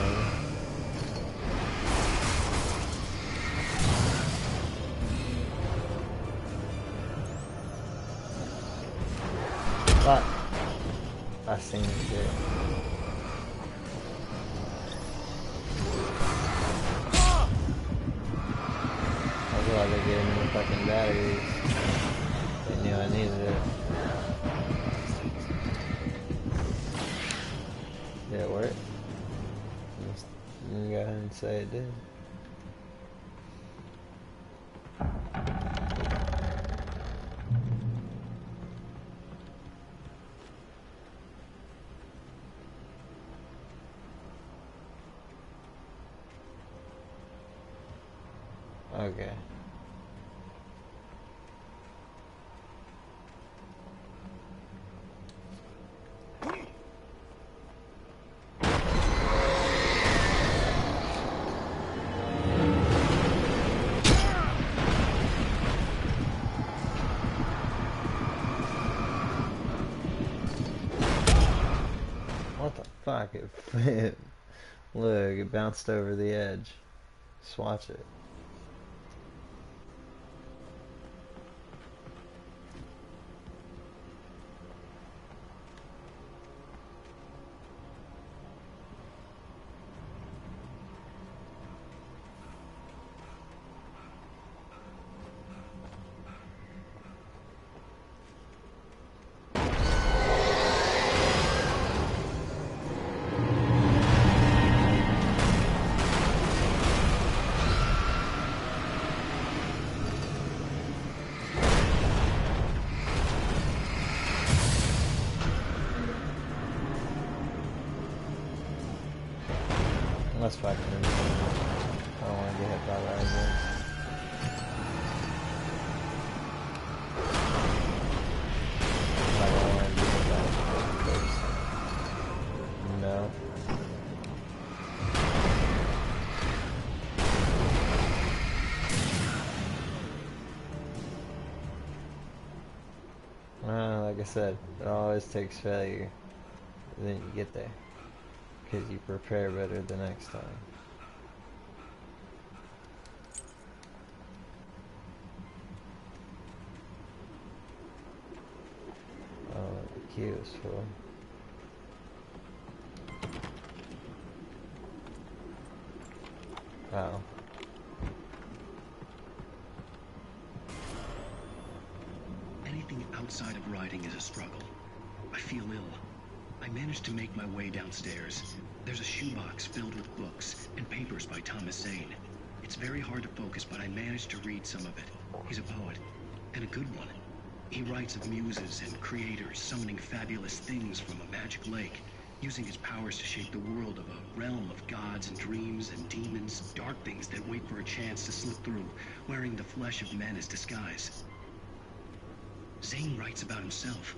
But I seen it shit. That's why they gave me the fucking batteries. They knew I needed it. Did it work? Go ahead and say it did. Okay. What the fuck? It flipped. Look, it bounced over the edge. Just watch it. Let's fucking I don't want to get hit by that again. I don't want to get hit by that first. No. Like I said, it always takes failure. And then you get there. Because you prepare better the next time. Oh, the key is full. Oh. Anything outside of riding is a struggle. I feel ill. I managed to make my way downstairs. There's a shoebox filled with books and papers by Thomas Zane. It's very hard to focus, but I managed to read some of it. He's a poet, and a good one. He writes of muses and creators summoning fabulous things from a magic lake, using his powers to shape the world of a realm of gods and dreams and demons, dark things that wait for a chance to slip through, wearing the flesh of men as disguise. Zane writes about himself,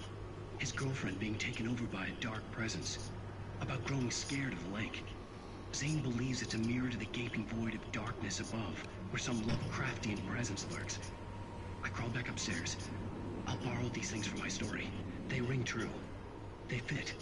his girlfriend being taken over by a dark presence, about growing scared of the lake. Zane believes it's a mirror to the gaping void of darkness above, where some Lovecraftian presence lurks. I crawled back upstairs. I'll borrow these things for my story. They ring true. They fit.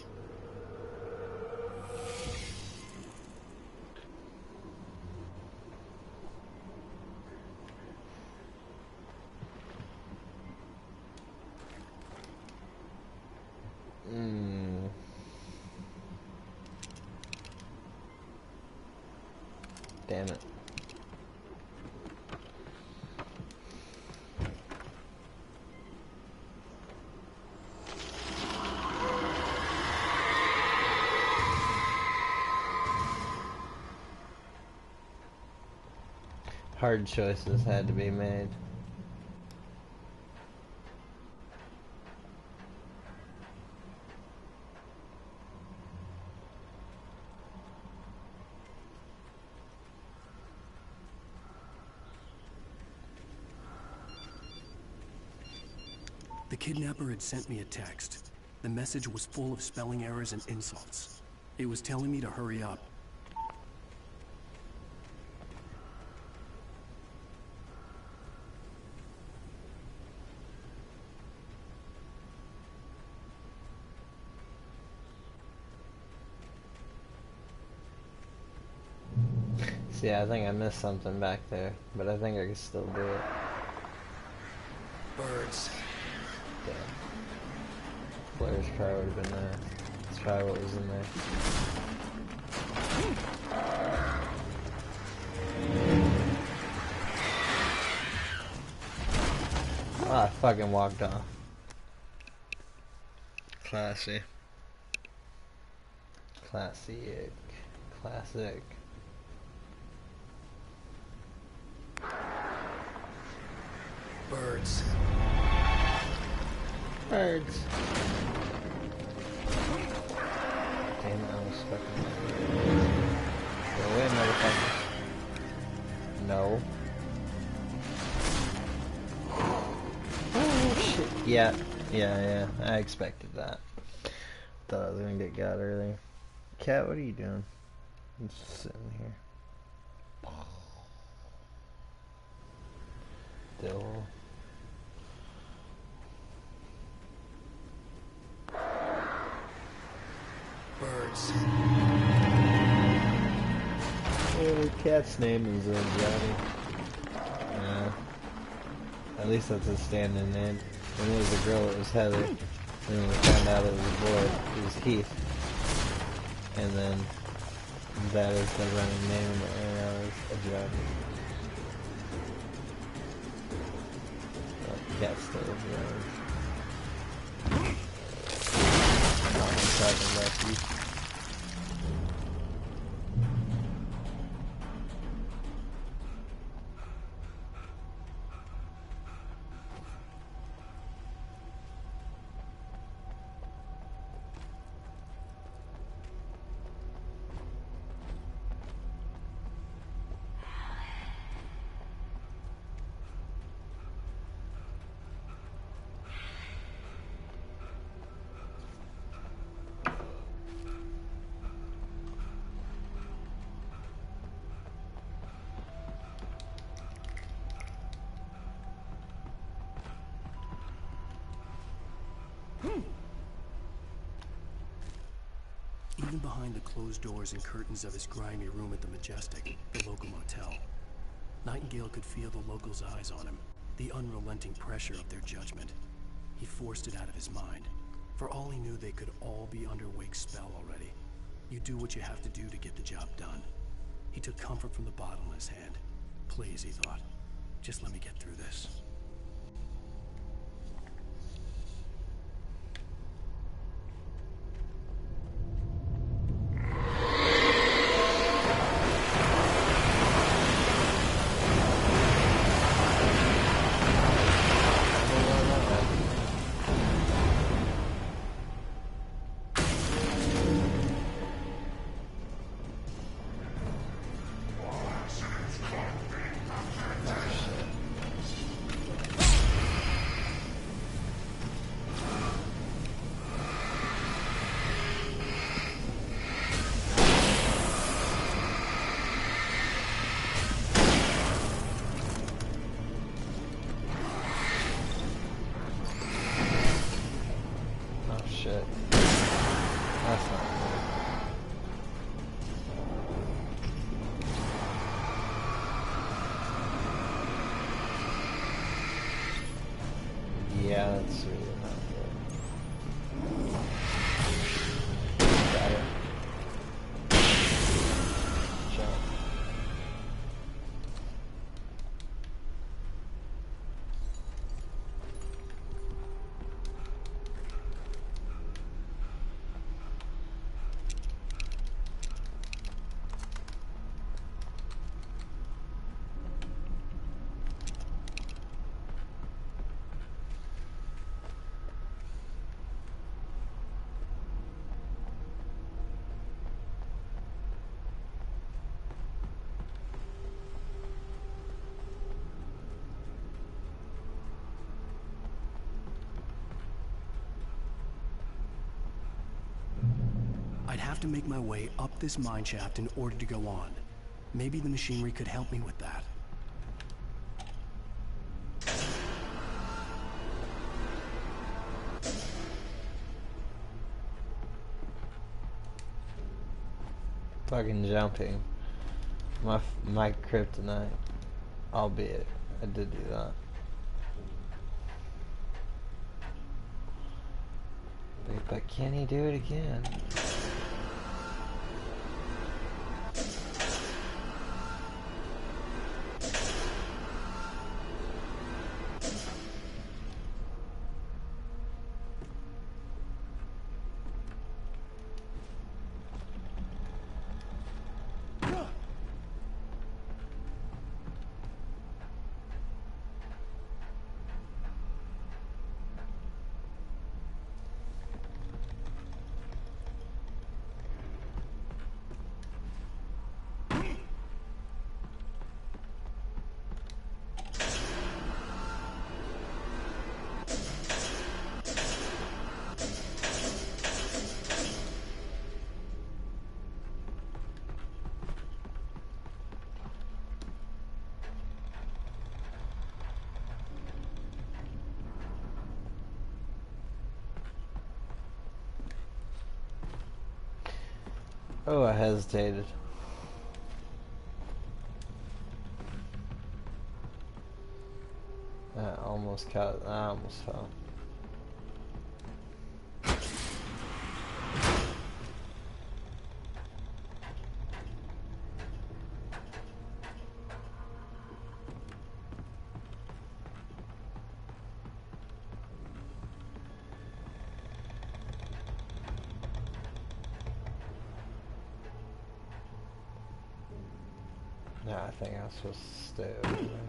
Damn it. Hard choices had to be made. The kidnapper had sent me a text. The message was full of spelling errors and insults. It was telling me to hurry up. See, I think I missed something back there, but I think I can still do it. Birds. Yeah. Blair's car would have been there. That's probably what was in there. Oh, I fucking walked off. Classy. Classic. Classic. Birds. Birds. Damn it, I was stuck in there. Go away, motherfucker. No. Oh, shit. Yeah, I expected that. Thought I was gonna get got earlier. Cat, what are you doing? I'm just sitting here. Still. Birds. Oh, Cat's name is Johnny. At least that's his standing name. When it was a girl, it was Heather. And when we found out it was a boy, it was Heath. And then that is the running name, and now it's Johnny. Cat's still around. I'm talking about you. Even behind the closed doors and curtains of his grimy room at the Majestic, the local motel, Nightingale could feel the locals' eyes on him, the unrelenting pressure of their judgment. He forced it out of his mind. For all he knew, they could all be under Wake's spell already. You do what you have to do to get the job done. He took comfort from the bottle in his hand. Please, he thought, just let me get through this. have to make my way up this mine shaft in order to go on. Maybe the machinery could help me with that. Fucking jumping. My kryptonite. Albeit, I did do that. But can he do it again? Oh, I hesitated. I almost fell. No, I think I was supposed to stay over there.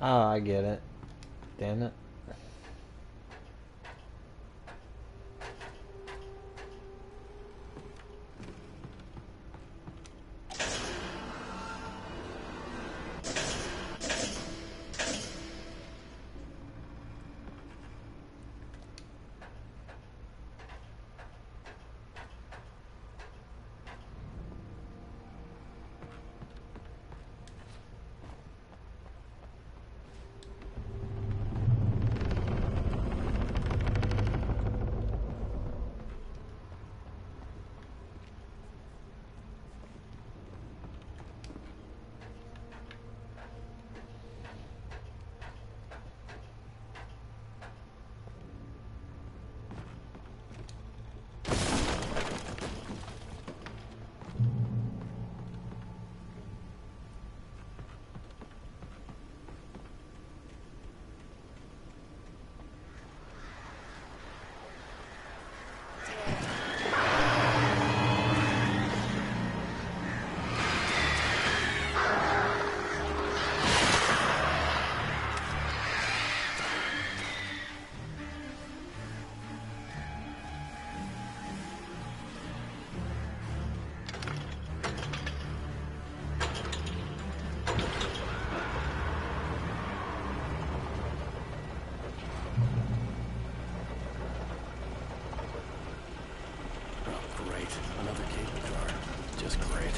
Oh, I get it. Damn it. Another cable car. Just great.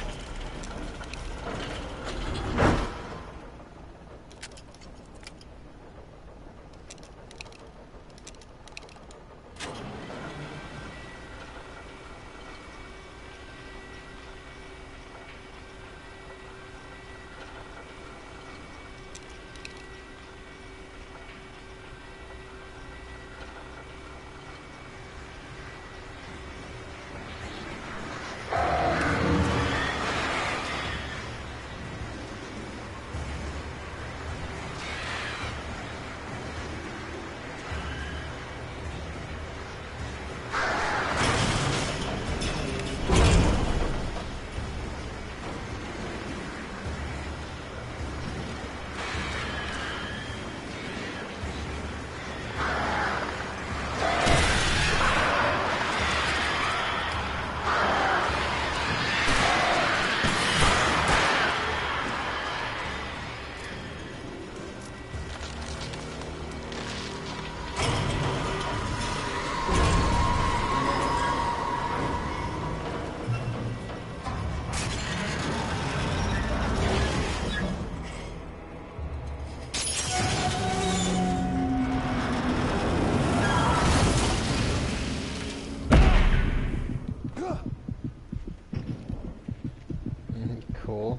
cool.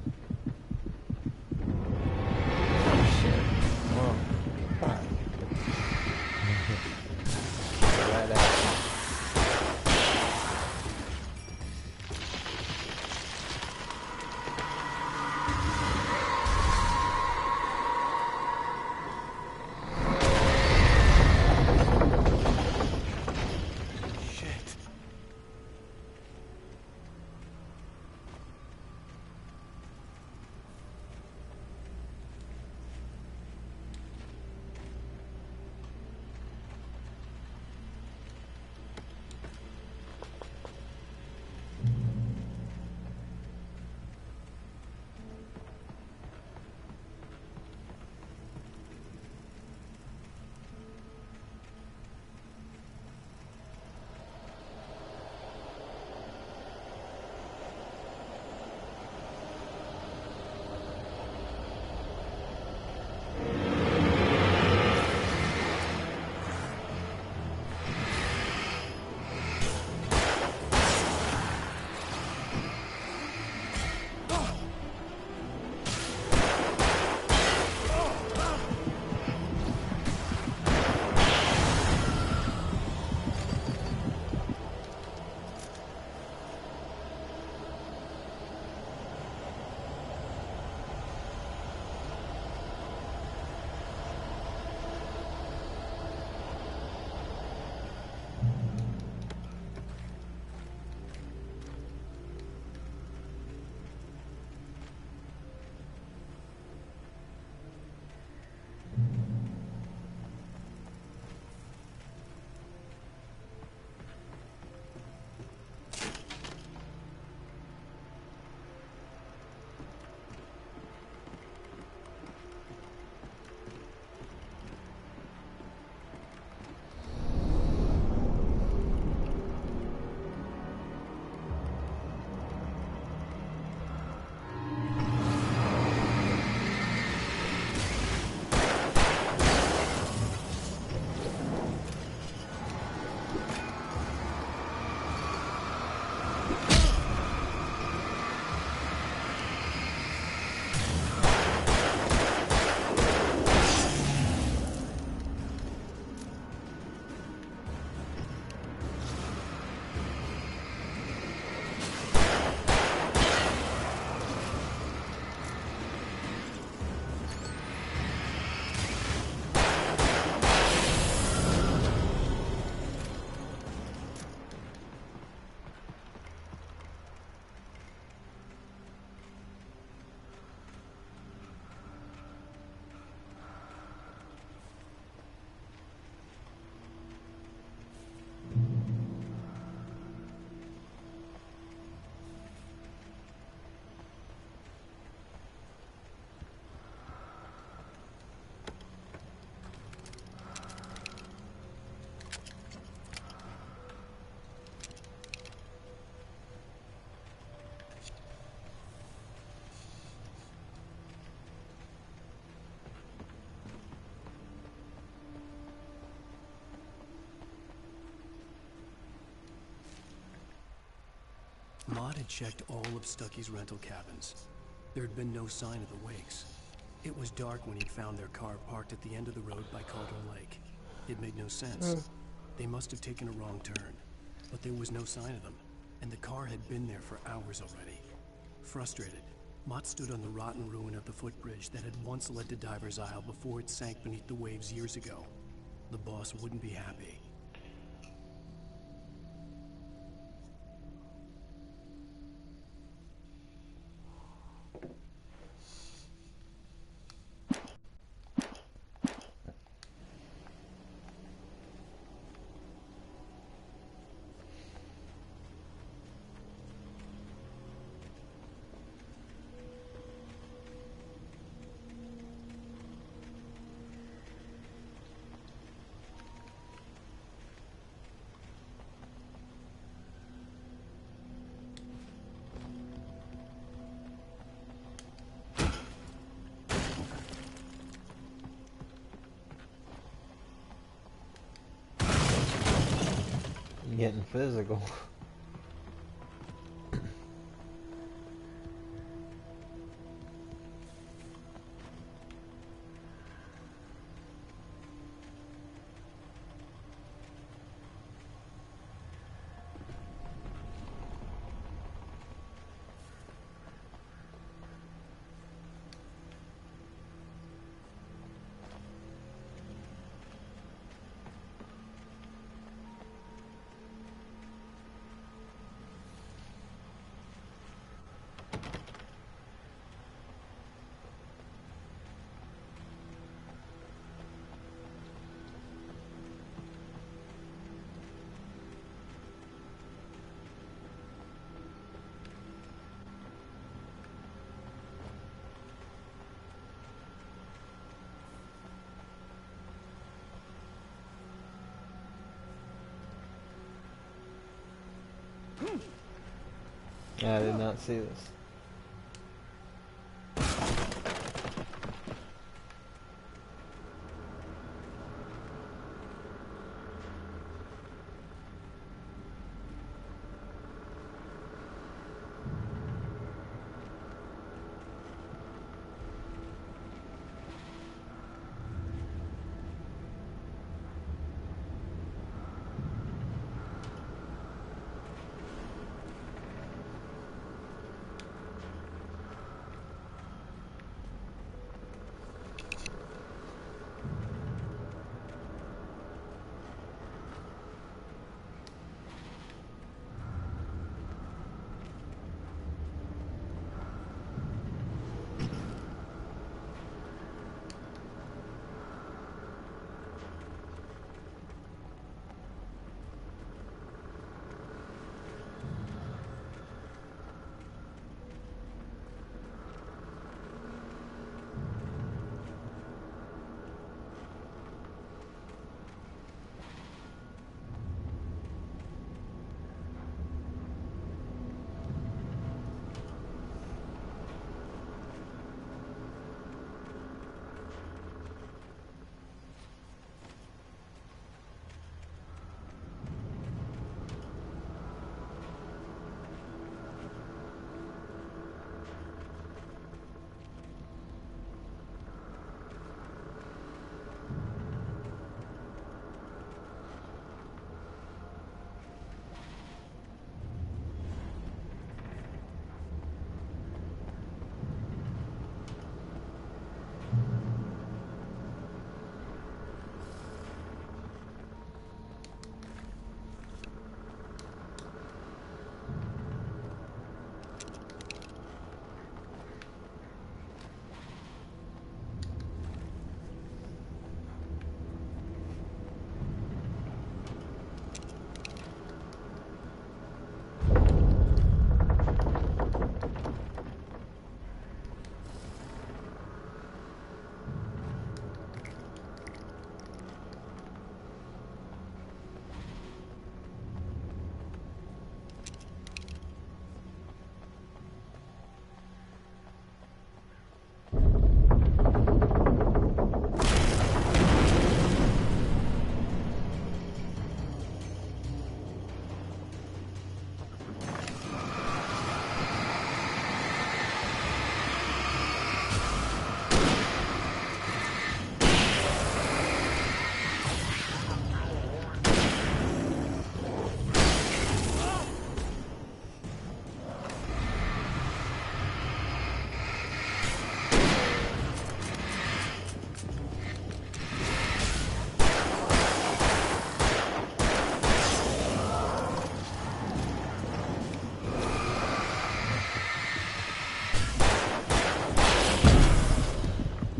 Oh shit. Oh, fuck. Right out. Maud had checked all of Stucky's rental cabins. There had been no sign of the wakes. It was dark when he'd found their car parked at the end of the road by Cauldron Lake. It made no sense. They must have taken a wrong turn, but there was no sign of them, and the car had been there for hours already. Frustrated, Mott stood on the rotten ruin of the footbridge that had once led to Diver's Isle before it sank beneath the waves years ago. The boss wouldn't be happy. Getting physical. I did not see this.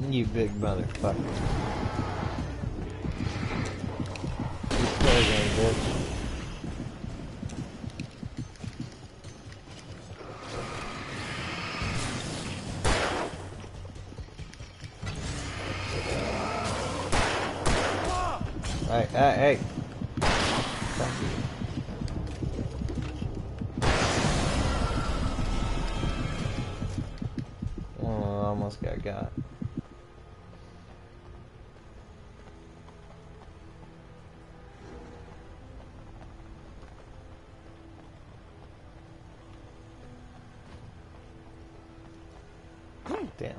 You big motherfucker. You play game, bitch. Hey. Fuck you. Oh, almost got. Damn.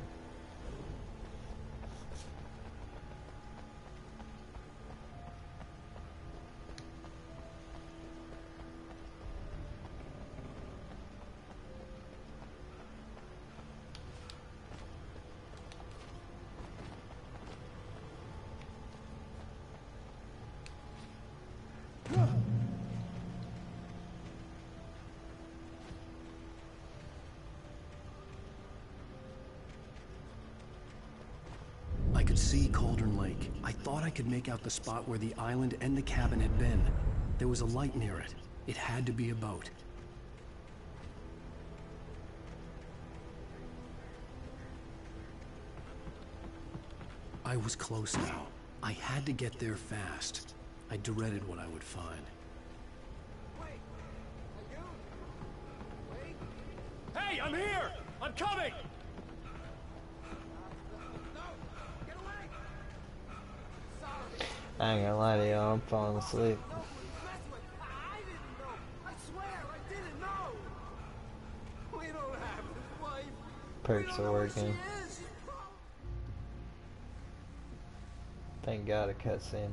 I could see Cauldron Lake. I thought I could make out the spot where the island and the cabin had been. There was a light near it. It had to be a boat. I was close now. I had to get there fast. I dreaded what I would find. Wait! Hey, I'm here! I'm coming! I ain't gonna lie to you, I'm falling asleep. Perks are working. Thank God a cutscene.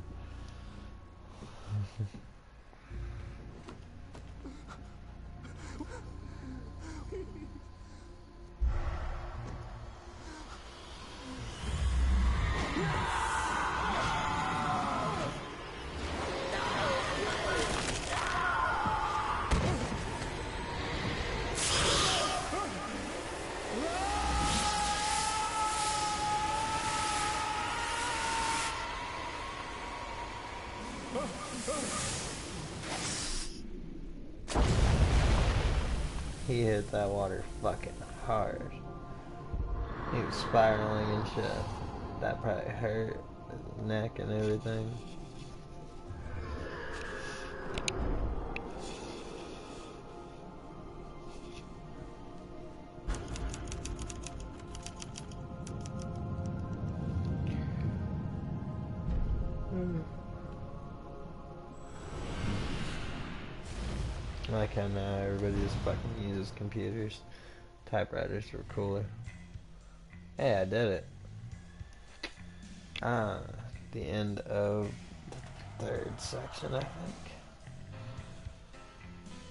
He hit that water fucking hard. He was spiraling and shit. That probably hurt his neck and everything. I like how now everybody just fucking uses computers. Typewriters were cooler. Hey, I did it. The end of the third section, I think.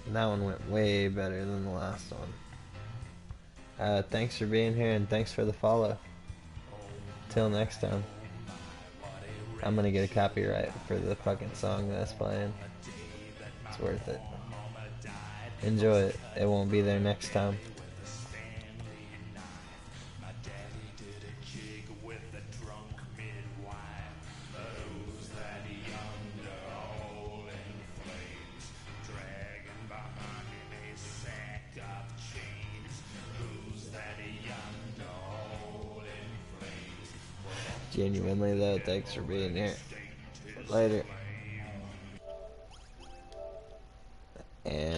And that one went way better than the last one. Thanks for being here and thanks for the follow. Till next time. I'm gonna get a copyright for the fucking song that's playing. It's worth it. Enjoy it. It won't be there next time. Genuinely though, thanks for being here. Later. And